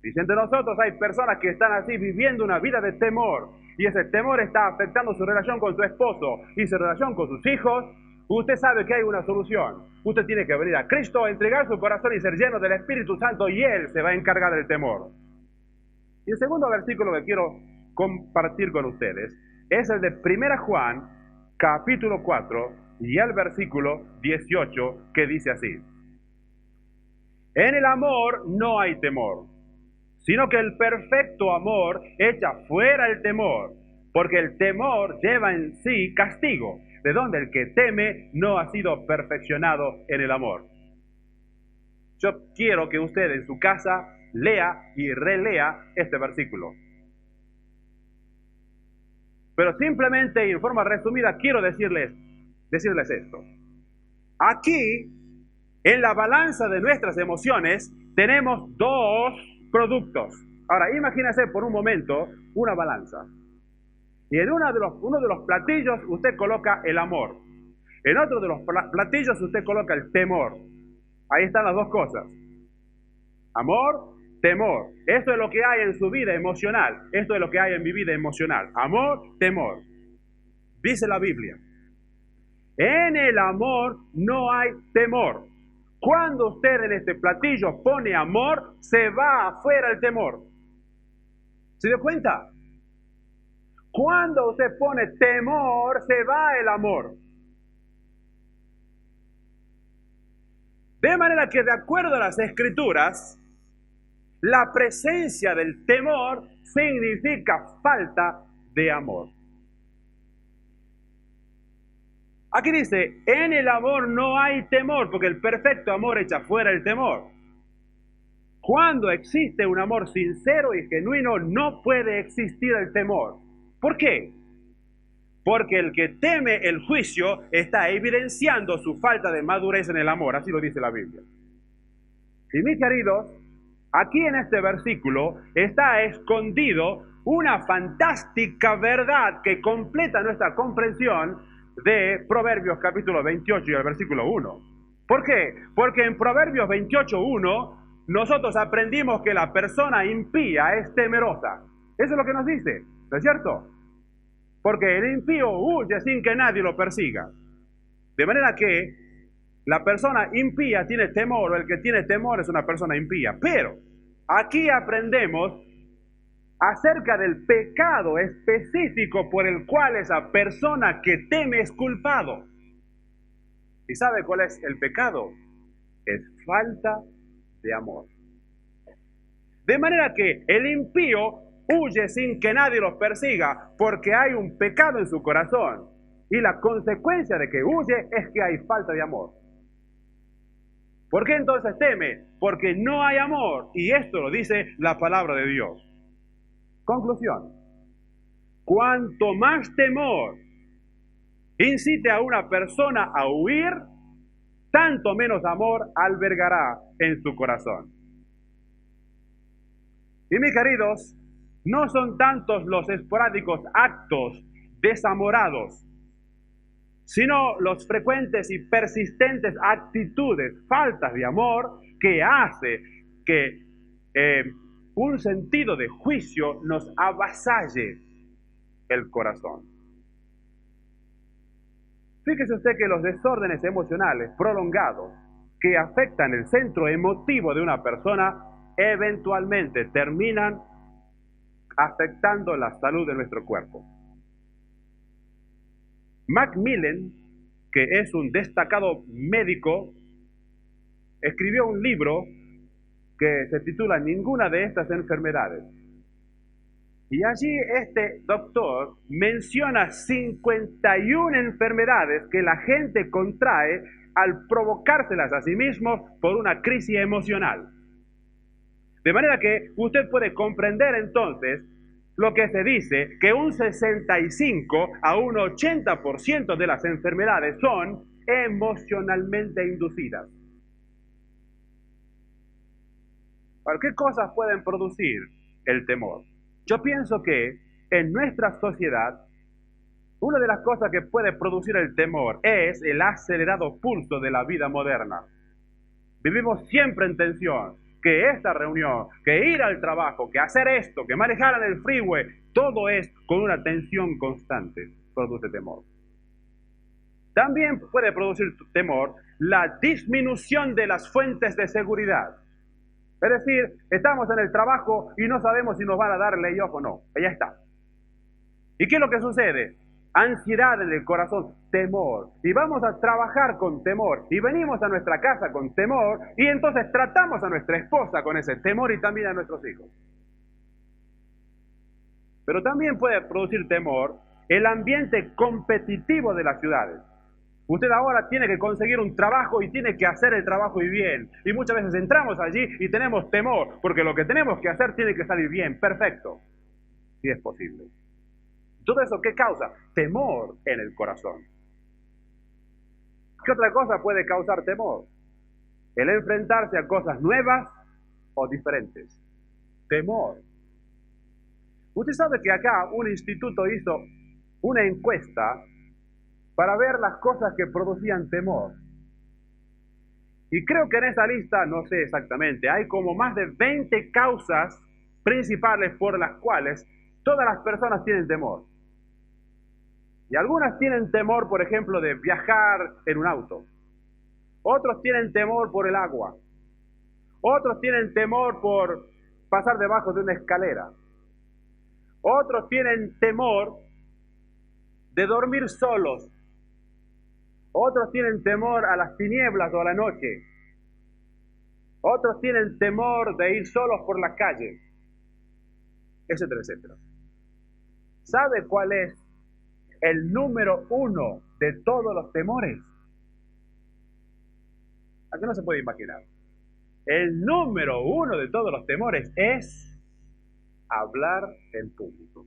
Y entre nosotros hay personas que están así viviendo una vida de temor, y ese temor está afectando su relación con su esposo y su relación con sus hijos. Usted sabe que hay una solución. Usted tiene que venir a Cristo, entregar su corazón y ser lleno del Espíritu Santo, y Él se va a encargar del temor. Y el segundo versículo que quiero compartir con ustedes es el de 1 Juan, capítulo 4, y el versículo 18, que dice así: En el amor no hay temor, sino que el perfecto amor echa fuera el temor, porque el temor lleva en sí castigo, de donde el que teme no ha sido perfeccionado en el amor. Yo quiero que usted en su casa lea y relea este versículo. Pero simplemente y en forma resumida quiero decirles esto. Aquí, en la balanza de nuestras emociones, tenemos 2 productos. Ahora, imagínese por un momento una balanza. Y en uno de los platillos usted coloca el amor. En otro de los platillos usted coloca el temor. Ahí están las 2 cosas. Amor, temor. Esto es lo que hay en su vida emocional. Esto es lo que hay en mi vida emocional. Amor, temor. Dice la Biblia: en el amor no hay temor. Cuando usted en este platillo pone amor, se va afuera el temor. ¿Se dio cuenta? Cuando usted pone temor, se va el amor. De manera que, de acuerdo a las Escrituras, la presencia del temor significa falta de amor. Aquí dice: en el amor no hay temor, porque el perfecto amor echa fuera el temor. Cuando existe un amor sincero y genuino, no puede existir el temor. ¿Por qué? Porque el que teme el juicio está evidenciando su falta de madurez en el amor, así lo dice la Biblia. Y mis queridos, aquí en este versículo está escondido una fantástica verdad que completa nuestra comprensión de Proverbios capítulo 28 y el versículo 1. ¿Por qué? Porque en Proverbios 28:1 nosotros aprendimos que la persona impía es temerosa. Eso es lo que nos dice, ¿no es cierto? Porque el impío huye sin que nadie lo persiga. De manera que la persona impía tiene temor, o el que tiene temor es una persona impía. Pero aquí aprendemos acerca del pecado específico por el cual esa persona que teme es culpado. ¿Y sabe cuál es el pecado? Es falta de amor. De manera que el impío huye sin que nadie los persiga porque hay un pecado en su corazón. Y la consecuencia de que huye es que hay falta de amor. ¿Por qué entonces teme? Porque no hay amor. Y esto lo dice la palabra de Dios. Conclusión: cuanto más temor incite a una persona a huir, tanto menos amor albergará en su corazón. Y mis queridos, no son tantos los esporádicos actos desamorados, sino los frecuentes y persistentes actitudes, faltas de amor, que hace que un sentido de juicio nos avasalle el corazón. Fíjese usted que los desórdenes emocionales prolongados que afectan el centro emotivo de una persona eventualmente terminan afectando la salud de nuestro cuerpo. Macmillan, que es un destacado médico, escribió un libro que se titula Ninguna de estas enfermedades. Y allí este doctor menciona 51 enfermedades que la gente contrae al provocárselas a sí mismos por una crisis emocional. De manera que usted puede comprender entonces lo que se dice, que un 65 a un 80% de las enfermedades son emocionalmente inducidas. ¿Para qué cosas pueden producir el temor? Yo pienso que en nuestra sociedad, una de las cosas que puede producir el temor es el acelerado pulso de la vida moderna. Vivimos siempre en tensión, que esta reunión, que ir al trabajo, que hacer esto, que manejar en el freeway, todo es con una tensión constante, produce temor. También puede producir temor la disminución de las fuentes de seguridad. Es decir, estamos en el trabajo y no sabemos si nos van a dar layoff o no. Ya está. ¿Y qué es lo que sucede? Ansiedad en el corazón, temor. Y vamos a trabajar con temor. Y venimos a nuestra casa con temor. Y entonces tratamos a nuestra esposa con ese temor y también a nuestros hijos. Pero también puede producir temor el ambiente competitivo de las ciudades. Usted ahora tiene que conseguir un trabajo y tiene que hacer el trabajo y bien. Y muchas veces entramos allí y tenemos temor, porque lo que tenemos que hacer tiene que salir bien, perfecto, si es posible. ¿Todo eso qué causa? Temor en el corazón. ¿Qué otra cosa puede causar temor? El enfrentarse a cosas nuevas o diferentes. Temor. Usted sabe que acá un instituto hizo una encuesta para ver las cosas que producían temor. Y creo que en esa lista, no sé exactamente, hay como más de 20 causas principales por las cuales todas las personas tienen temor. Y algunas tienen temor, por ejemplo, de viajar en un auto. Otros tienen temor por el agua. Otros tienen temor por pasar debajo de una escalera. Otros tienen temor de dormir solos. Otros tienen temor a las tinieblas o a la noche. Otros tienen temor de ir solos por la calle, etcétera, etcétera. ¿Sabe cuál es el número 1 de todos los temores? ¿A qué no se puede imaginar? El número 1 de todos los temores es hablar en público.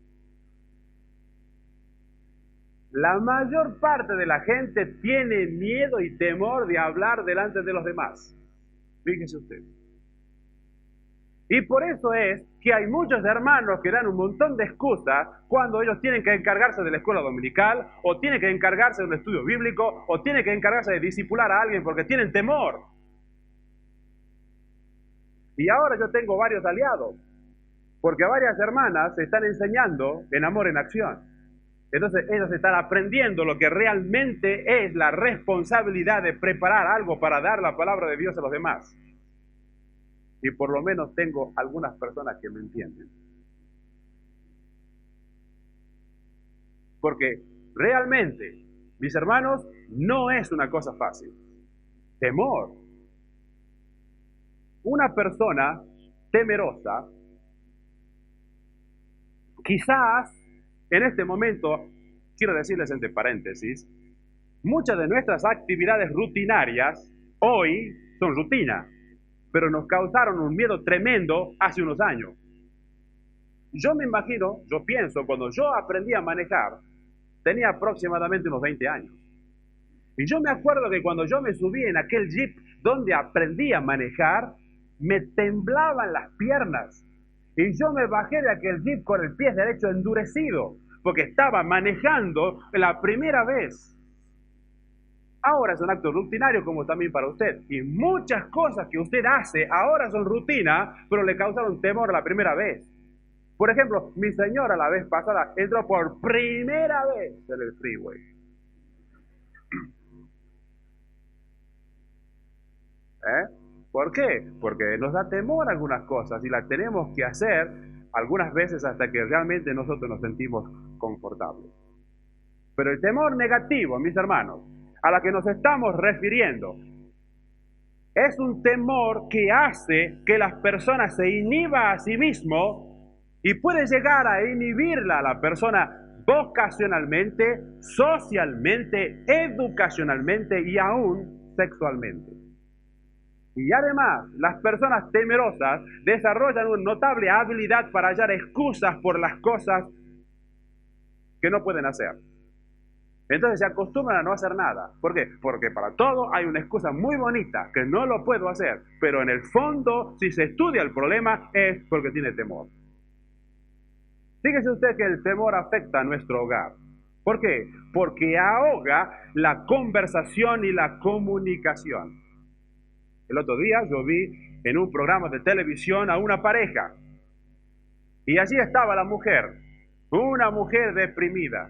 La mayor parte de la gente tiene miedo y temor de hablar delante de los demás. Fíjese usted. Y por eso es que hay muchos hermanos que dan un montón de excusas cuando ellos tienen que encargarse de la escuela dominical, o tienen que encargarse de un estudio bíblico, o tienen que encargarse de discipular a alguien porque tienen temor. Y ahora yo tengo varios aliados, porque varias hermanas se están enseñando en Amor en Acción. Entonces ellos están aprendiendo lo que realmente es la responsabilidad de preparar algo para dar la palabra de Dios a los demás. Y por lo menos tengo algunas personas que me entienden. Porque realmente, mis hermanos, no es una cosa fácil. Temor. Una persona temerosa, quizás en este momento, quiero decirles entre paréntesis, muchas de nuestras actividades rutinarias hoy son rutina, pero nos causaron un miedo tremendo hace unos años. Yo me imagino, yo pienso, cuando yo aprendí a manejar, tenía aproximadamente unos 20 años. Y yo me acuerdo que cuando yo me subí en aquel jeep donde aprendí a manejar, me temblaban las piernas. Y yo me bajé de aquel jeep con el pie derecho endurecido, porque estaba manejando la primera vez. ahora es un acto rutinario como también para usted. Y muchas cosas que usted hace ahora son rutina, pero le causaron temor la primera vez. Por ejemplo, mi señora la vez pasada entró por primera vez en el freeway. ¿Por qué? Porque nos da temor algunas cosas y las tenemos que hacer algunas veces hasta que realmente nosotros nos sentimos confortables. Pero el temor negativo, mis hermanos, a la que nos estamos refiriendo, es un temor que hace que las personas se inhiba a sí mismo y puede llegar a inhibirla a la persona vocacionalmente, socialmente, educacionalmente y aún sexualmente. Y además, las personas temerosas desarrollan una notable habilidad para hallar excusas por las cosas que no pueden hacer. Entonces se acostumbran a no hacer nada. ¿Por qué? Porque para todo hay una excusa muy bonita, que no lo puedo hacer. Pero en el fondo, si se estudia el problema, es porque tiene temor. Fíjese usted que el temor afecta a nuestro hogar. ¿Por qué? Porque ahoga la conversación y la comunicación. El otro día yo vi en un programa de televisión a una pareja. Y allí estaba la mujer, una mujer deprimida.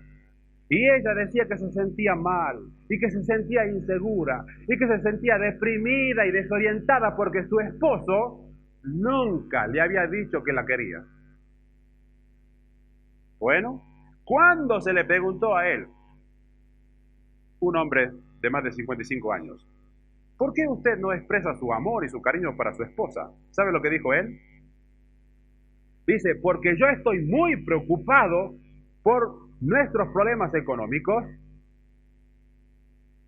Y ella decía que se sentía mal, y que se sentía insegura, y que se sentía deprimida y desorientada porque su esposo nunca le había dicho que la quería. Bueno, ¿cuándo se le preguntó a él, un hombre de más de 55 años, ¿por qué usted no expresa su amor y su cariño para su esposa? ¿Sabe lo que dijo él? Dice, porque yo estoy muy preocupado por nuestros problemas económicos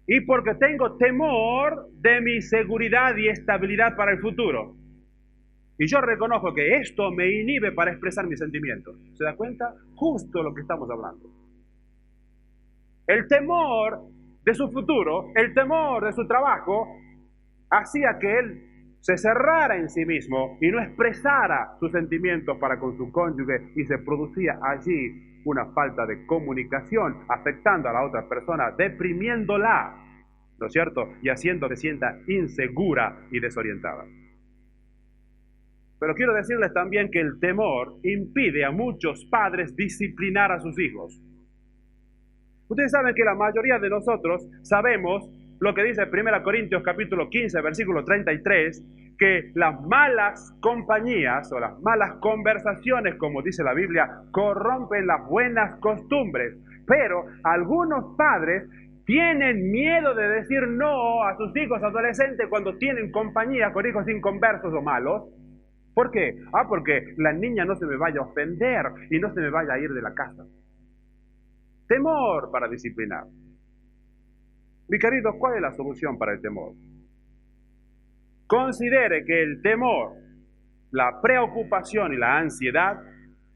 y porque tengo temor de mi seguridad y estabilidad para el futuro. Y yo reconozco que esto me inhibe para expresar mis sentimientos. ¿Se da cuenta? Justo lo que estamos hablando. El temor de su futuro, el temor de su trabajo, hacía que él se cerrara en sí mismo y no expresara sus sentimientos para con su cónyuge, y se producía allí una falta de comunicación, afectando a la otra persona, deprimiéndola, ¿no es cierto? Y haciendo que se sienta insegura y desorientada. Pero quiero decirles también que el temor impide a muchos padres disciplinar a sus hijos. Ustedes saben que la mayoría de nosotros sabemos lo que dice 1 Corintios capítulo 15, versículo 33, que las malas compañías o las malas conversaciones, como dice la Biblia, corrompen las buenas costumbres. Pero algunos padres tienen miedo de decir no a sus hijos adolescentes cuando tienen compañía con hijos inconversos o malos. ¿Por qué? Porque la niña no se me vaya a ofender y no se me vaya a ir de la casa. Temor para disciplinar. Mi querido, ¿cuál es la solución para el temor? Considere que el temor, la preocupación y la ansiedad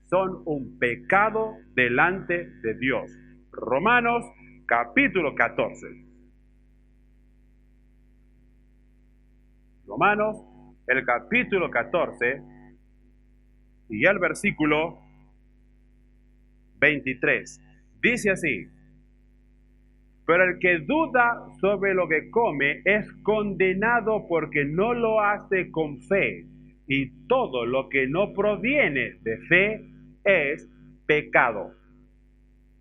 son un pecado delante de Dios. Romanos capítulo 14. Romanos, el capítulo 14 y el versículo 23. Dice así: pero el que duda sobre lo que come es condenado porque no lo hace con fe, y todo lo que no proviene de fe es pecado.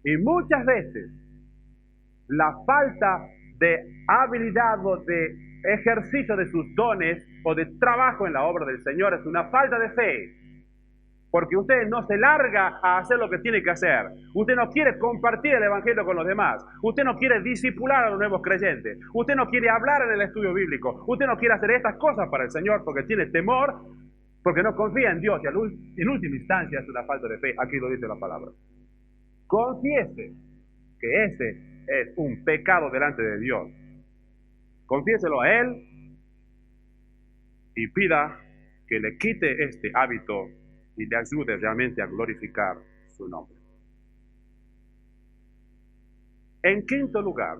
Y muchas veces la falta de habilidad o de ejercicio de sus dones o de trabajo en la obra del Señor es una falta de fe. Porque usted no se larga a hacer lo que tiene que hacer. Usted no quiere compartir el evangelio con los demás. Usted no quiere discipular a los nuevos creyentes. Usted no quiere hablar en el estudio bíblico. Usted no quiere hacer estas cosas para el Señor porque tiene temor, porque no confía en Dios. Y en última instancia es una falta de fe. Aquí lo dice la palabra. Confiese que ese es un pecado delante de Dios. Confiéselo a Él y pida que le quite este hábito y le ayude realmente a glorificar su nombre. En quinto lugar,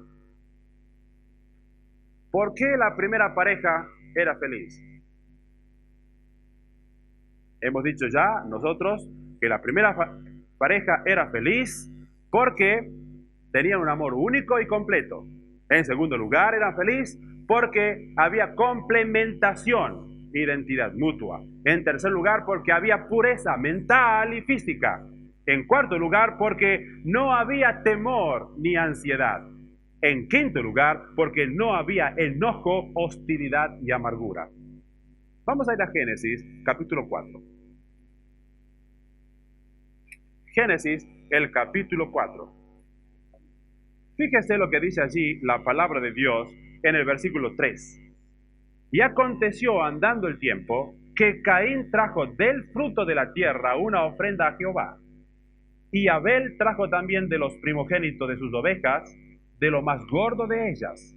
¿por qué la primera pareja era feliz? Hemos dicho ya nosotros que la primera pareja era feliz porque tenían un amor único y completo. En segundo lugar, eran felices porque había complementación, identidad mutua. En tercer lugar, porque había pureza mental y física. En cuarto lugar, porque no había temor ni ansiedad. En quinto lugar, porque no había enojo, hostilidad y amargura. Vamos a ir a Génesis, capítulo 4. Génesis, el capítulo 4. Fíjese lo que dice allí la palabra de Dios en el versículo 3. Y aconteció andando el tiempo que Caín trajo del fruto de la tierra una ofrenda a Jehová. Y Abel trajo también de los primogénitos de sus ovejas, de lo más gordo de ellas.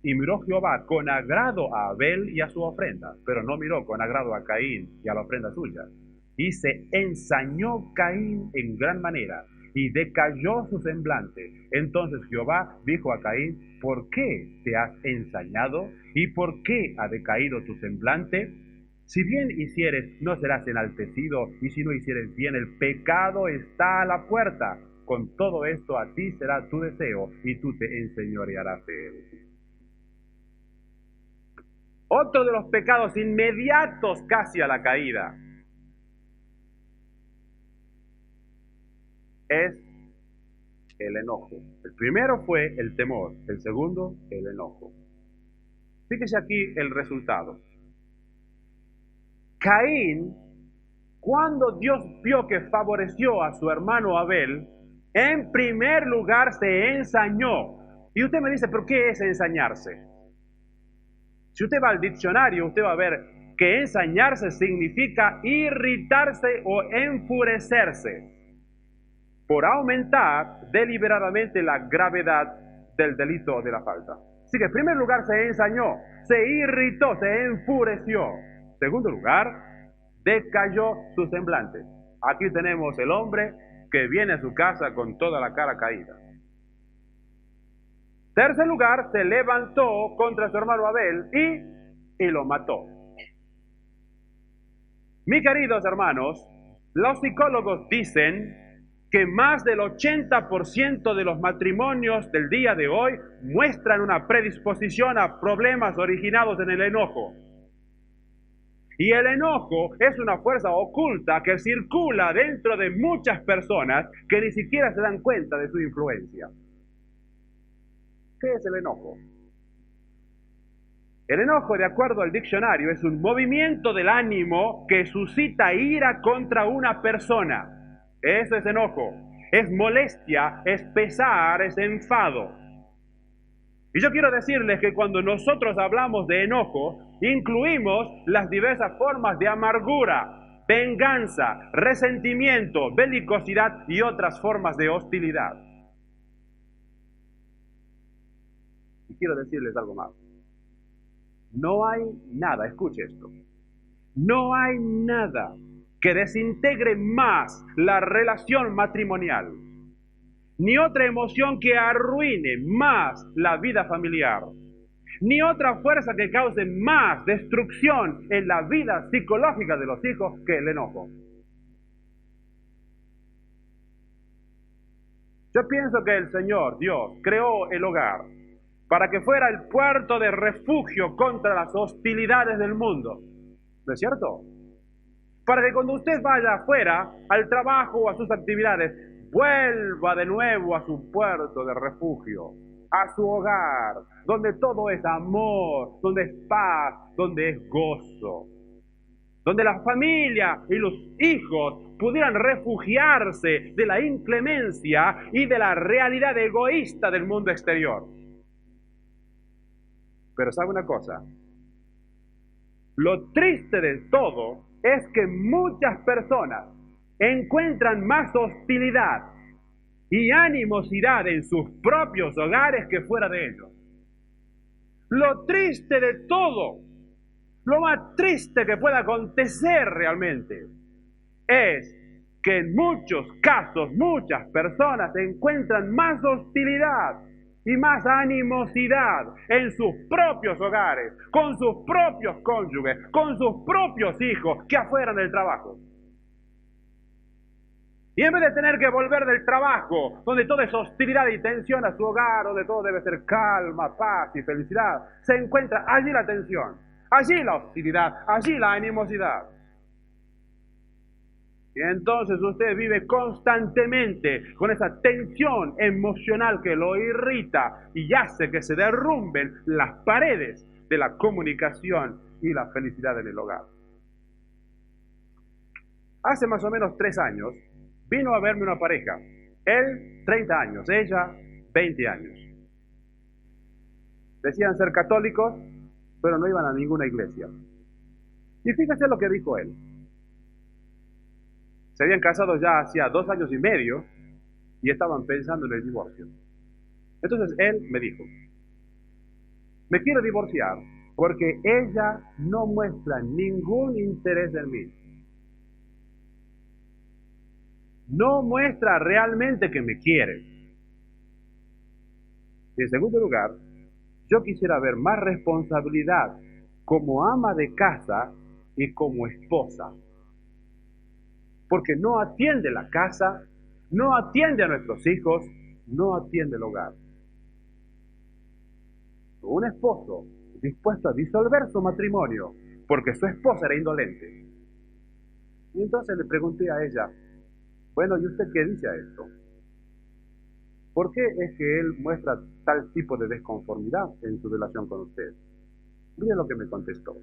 Y miró Jehová con agrado a Abel y a su ofrenda, pero no miró con agrado a Caín y a la ofrenda suya. Y se ensañó Caín en gran manera, y decayó su semblante. Entonces Jehová dijo a Caín: ¿por qué te has ensañado? ¿Y por qué ha decaído tu semblante? Si bien hicieres, no serás enaltecido, y si no hicieres bien, el pecado está a la puerta. Con todo esto a ti será tu deseo, y tú te enseñorearás de él. Otro de los pecados inmediatos casi a la caída es el enojo. El primero fue el temor, el segundo, el enojo. Fíjese aquí el resultado. Caín, cuando Dios vio que favoreció a su hermano Abel, en primer lugar se ensañó. Y usted me dice, ¿por qué es ensañarse? Si usted va al diccionario, usted va a ver que ensañarse significa irritarse o enfurecerse por aumentar deliberadamente la gravedad del delito o de la falta. Así que en primer lugar se ensañó, se irritó, se enfureció. En segundo lugar, decayó su semblante. Aquí tenemos el hombre que viene a su casa con toda la cara caída. Tercer lugar, se levantó contra su hermano Abel y lo mató. Mis queridos hermanos, los psicólogos dicen que más del 80% de los matrimonios del día de hoy muestran una predisposición a problemas originados en el enojo. Y el enojo es una fuerza oculta que circula dentro de muchas personas que ni siquiera se dan cuenta de su influencia. ¿Qué es el enojo? El enojo, de acuerdo al diccionario, es un movimiento del ánimo que suscita ira contra una persona. Eso es enojo. Es molestia, es pesar, es enfado. Y yo quiero decirles que cuando nosotros hablamos de enojo, incluimos las diversas formas de amargura, venganza, resentimiento, belicosidad y otras formas de hostilidad. Y quiero decirles algo más. No hay nada, escuche esto, no hay nada que desintegre más la relación matrimonial, ni otra emoción que arruine más la vida familiar, ni otra fuerza que cause más destrucción en la vida psicológica de los hijos que el enojo. Yo pienso que el Señor, Dios, creó el hogar para que fuera el puerto de refugio contra las hostilidades del mundo. ¿No es cierto? Para que cuando usted vaya afuera, al trabajo o a sus actividades, vuelva de nuevo a su puerto de refugio, a su hogar, donde todo es amor, donde es paz, donde es gozo, donde la familia y los hijos pudieran refugiarse de la inclemencia y de la realidad egoísta del mundo exterior. Pero ¿sabe una cosa? Lo triste de todo es que muchas personas encuentran más hostilidad y animosidad en sus propios hogares que fuera de ellos. Lo triste de todo, lo más triste que pueda acontecer realmente, es que en muchos casos muchas personas encuentran más hostilidad y más animosidad en sus propios hogares, con sus propios cónyuges, con sus propios hijos, que afuera en el trabajo. Y en vez de tener que volver del trabajo, donde todo es hostilidad y tensión, a su hogar, donde todo debe ser calma, paz y felicidad, se encuentra allí la tensión, allí la hostilidad, allí la animosidad. Y entonces usted vive constantemente con esa tensión emocional que lo irrita y hace que se derrumben las paredes de la comunicación y la felicidad en el hogar. Hace más o menos 3 años vino a verme una pareja. Él, 30 años, ella, 20 años. Decían ser católicos, pero no iban a ninguna iglesia. Y fíjese lo que dijo él. Se habían casado ya hacía 2 años y medio y estaban pensando en el divorcio. Entonces él me dijo, me quiero divorciar porque ella no muestra ningún interés en mí. No muestra realmente que me quiere. Y en segundo lugar, yo quisiera ver más responsabilidad como ama de casa y como esposa. Porque no atiende la casa, no atiende a nuestros hijos, no atiende el hogar. Un esposo dispuesto a disolver su matrimonio porque su esposa era indolente. Y entonces le pregunté a ella, bueno, ¿y usted qué dice a esto? ¿Por qué es que él muestra tal tipo de desconformidad en su relación con usted? Mire lo que me contestó.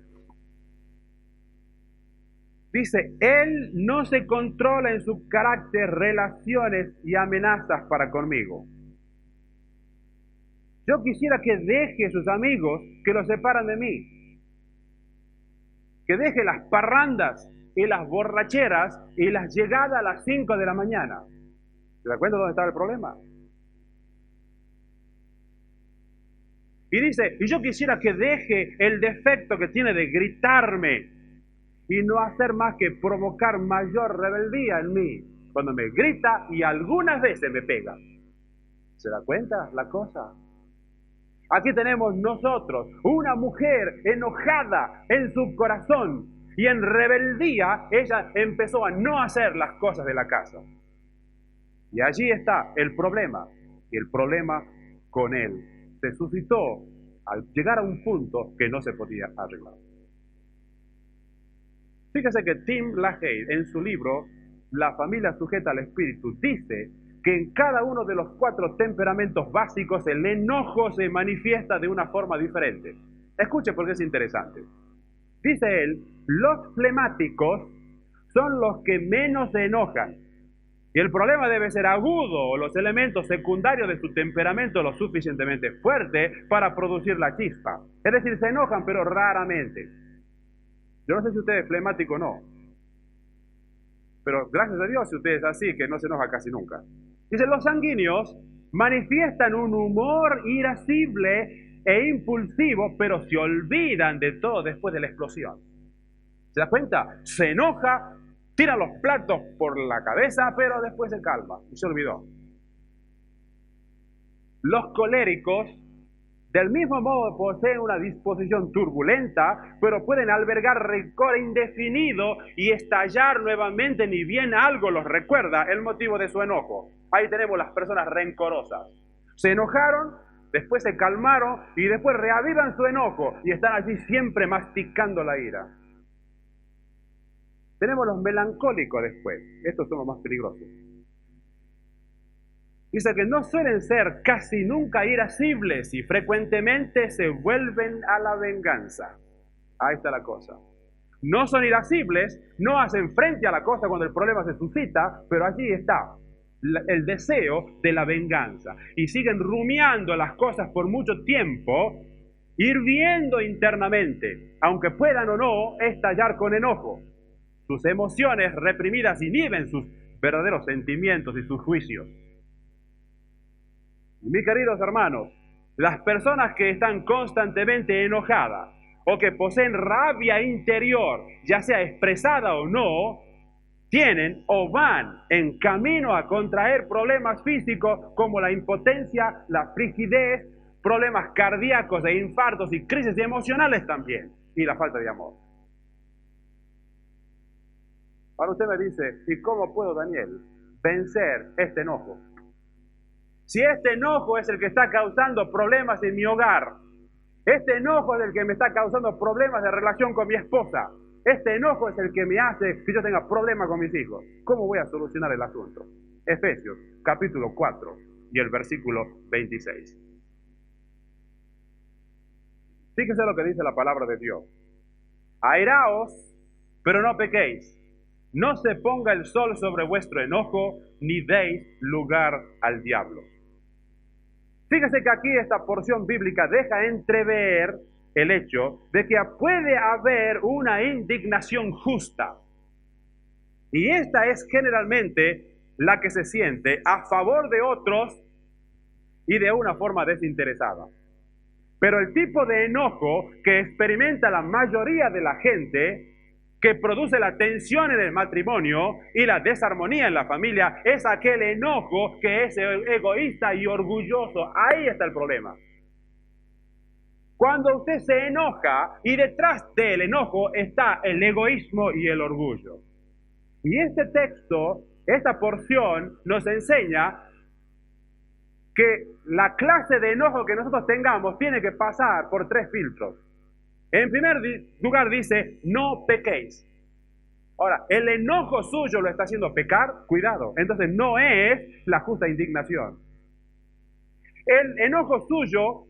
Dice, él no se controla en su carácter, relaciones y amenazas para conmigo. Yo quisiera que deje sus amigos que lo separan de mí. Que deje las parrandas y las borracheras y las llegadas a las 5 de la mañana. ¿Se da cuenta dónde está el problema? Y dice, y yo quisiera que deje el defecto que tiene de gritarme y no hacer más que provocar mayor rebeldía en mí, cuando me grita y algunas veces me pega. ¿Se da cuenta la cosa? Aquí tenemos nosotros una mujer enojada en su corazón y en rebeldía ella empezó a no hacer las cosas de la casa. Y allí está el problema, y el problema con él se suscitó al llegar a un punto que no se podía arreglar. Fíjese que Tim LaHaye, en su libro La familia sujeta al espíritu, dice que en cada uno de los 4 temperamentos básicos el enojo se manifiesta de una forma diferente. Escuche porque es interesante. Dice él, los flemáticos son los que menos se enojan. Y el problema debe ser agudo o los elementos secundarios de su temperamento lo suficientemente fuerte para producir la chispa. Es decir, se enojan pero raramente. Yo no sé si usted es flemático o no, pero gracias a Dios si usted es así, que no se enoja casi nunca. Dice, los sanguíneos manifiestan un humor irascible e impulsivo, pero se olvidan de todo después de la explosión. ¿Se da cuenta? Se enoja, tira los platos por la cabeza, pero después se calma y se olvidó. Los coléricos, del mismo modo, poseen una disposición turbulenta, pero pueden albergar rencor indefinido y estallar nuevamente ni bien algo los recuerda el motivo de su enojo. Ahí tenemos las personas rencorosas. Se enojaron, después se calmaron y después reavivan su enojo y están allí siempre masticando la ira. Tenemos los melancólicos después. Estos son los más peligrosos. Dice que no suelen ser casi nunca irascibles y frecuentemente se vuelven a la venganza. Ahí está la cosa. No son irascibles, no hacen frente a la cosa cuando el problema se suscita, pero allí está el deseo de la venganza. Y siguen rumiando las cosas por mucho tiempo, hirviendo internamente, aunque puedan o no estallar con enojo. Sus emociones reprimidas inhiben sus verdaderos sentimientos y sus juicios. Mis queridos hermanos, las personas que están constantemente enojadas o que poseen rabia interior, ya sea expresada o no, tienen o van en camino a contraer problemas físicos como la impotencia, la frigidez, problemas cardíacos e infartos y crisis emocionales también, y la falta de amor. Ahora usted me dice, ¿y cómo puedo, Daniel, vencer este enojo. Si este enojo es el que está causando problemas en mi hogar, este enojo es el que me está causando problemas de relación con mi esposa, este enojo es el que me hace que yo tenga problemas con mis hijos, ¿cómo voy a solucionar el asunto? Efesios, capítulo 4 y el versículo 26. Fíjese lo que dice la palabra de Dios. Airaos, pero no pequéis. No se ponga el sol sobre vuestro enojo, ni deis lugar al diablo. Fíjese que aquí esta porción bíblica deja entrever el hecho de que puede haber una indignación justa. Y esta es generalmente la que se siente a favor de otros y de una forma desinteresada. Pero el tipo de enojo que experimenta la mayoría de la gente, que produce la tensión en el matrimonio y la desarmonía en la familia, es aquel enojo que es egoísta y orgulloso. Ahí está el problema. Cuando usted se enoja y detrás del enojo está el egoísmo y el orgullo. Y este texto, esta porción nos enseña que la clase de enojo que nosotros tengamos tiene que pasar por 3 filtros. En primer lugar dice, no pequéis. Ahora, el enojo suyo lo está haciendo pecar, cuidado. Entonces no es la justa indignación. El enojo suyo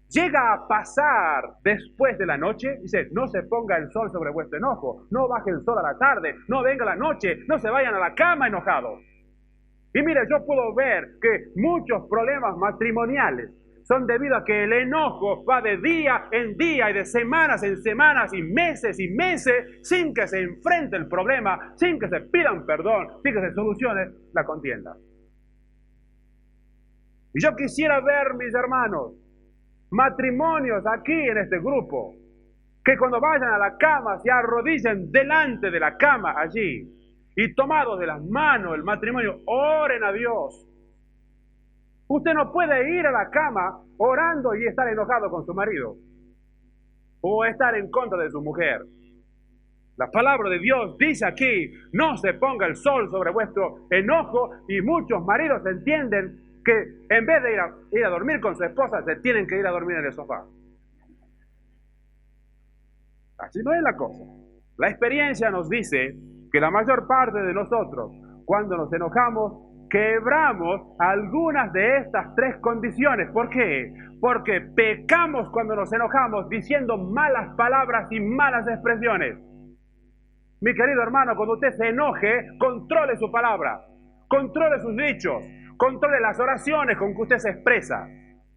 llega a pasar después de la noche. Dice, no se ponga el sol sobre vuestro enojo, no baje el sol a la tarde, no venga la noche, no se vayan a la cama enojados. Y mire, yo puedo ver que muchos problemas matrimoniales son debido a que el enojo va de día en día y de semanas en semanas y meses sin que se enfrente el problema, sin que se pidan perdón, sin que se solucione la contienda. Y yo quisiera ver, mis hermanos, matrimonios aquí en este grupo, que cuando vayan a la cama se arrodillen delante de la cama allí y tomados de las manos el matrimonio, oren a Dios. Usted no puede ir a la cama orando y estar enojado con su marido o estar en contra de su mujer. La palabra de Dios dice aquí, no se ponga el sol sobre vuestro enojo, y muchos maridos entienden que en vez de ir a dormir con su esposa, se tienen que ir a dormir en el sofá. Así no es la cosa. La experiencia nos dice que la mayor parte de nosotros, cuando nos enojamos, quebramos algunas de estas 3 condiciones. ¿Por qué? Porque pecamos cuando nos enojamos diciendo malas palabras y malas expresiones. Mi querido hermano, cuando usted se enoje, controle su palabra, controle sus dichos, controle las oraciones con que usted se expresa.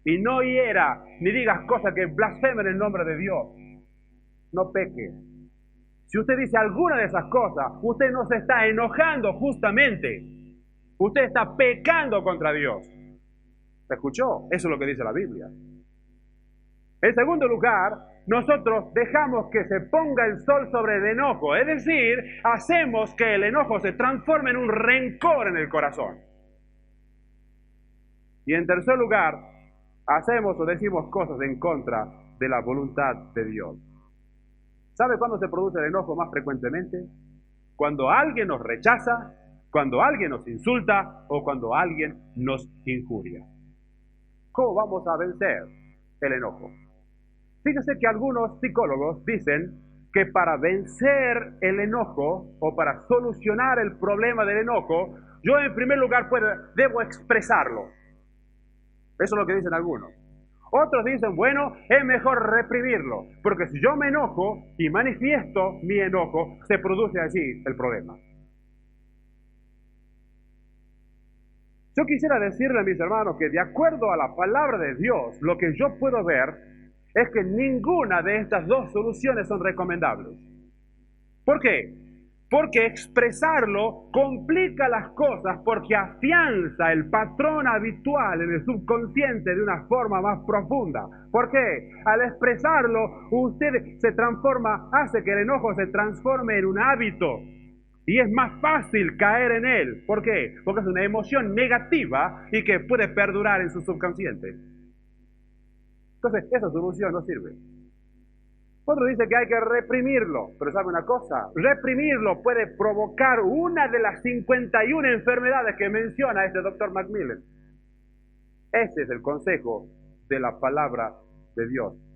Y no hiera ni digas cosas que blasfemen el nombre de Dios. No peque. Si usted dice alguna de esas cosas, usted no se está enojando justamente. Usted está pecando contra Dios. ¿Se escuchó? Eso es lo que dice la Biblia. En segundo lugar, nosotros dejamos que se ponga el sol sobre el enojo. Es decir, hacemos que el enojo se transforme en un rencor en el corazón. Y en tercer lugar, hacemos o decimos cosas en contra de la voluntad de Dios. ¿Sabe cuándo se produce el enojo más frecuentemente? Cuando alguien nos rechaza, cuando alguien nos insulta o cuando alguien nos injuria. ¿Cómo vamos a vencer el enojo? Fíjese que algunos psicólogos dicen que para vencer el enojo o para solucionar el problema del enojo, yo en primer lugar debo expresarlo. Eso es lo que dicen algunos. Otros dicen, bueno, es mejor reprimirlo, porque si yo me enojo y manifiesto mi enojo, se produce allí el problema. Yo quisiera decirle a mis hermanos que de acuerdo a la palabra de Dios, lo que yo puedo ver es que ninguna de estas 2 soluciones son recomendables. ¿Por qué? Porque expresarlo complica las cosas, porque afianza el patrón habitual en el subconsciente de una forma más profunda. ¿Por qué? Al expresarlo, usted se transforma, hace que el enojo se transforme en un hábito. Y es más fácil caer en él. ¿Por qué? Porque es una emoción negativa y que puede perdurar en su subconsciente. Entonces, esa solución no sirve. Otro dice que hay que reprimirlo, pero ¿sabe una cosa? Reprimirlo puede provocar una de las 51 enfermedades que menciona este doctor Macmillan. Ese es el consejo de la palabra de Dios.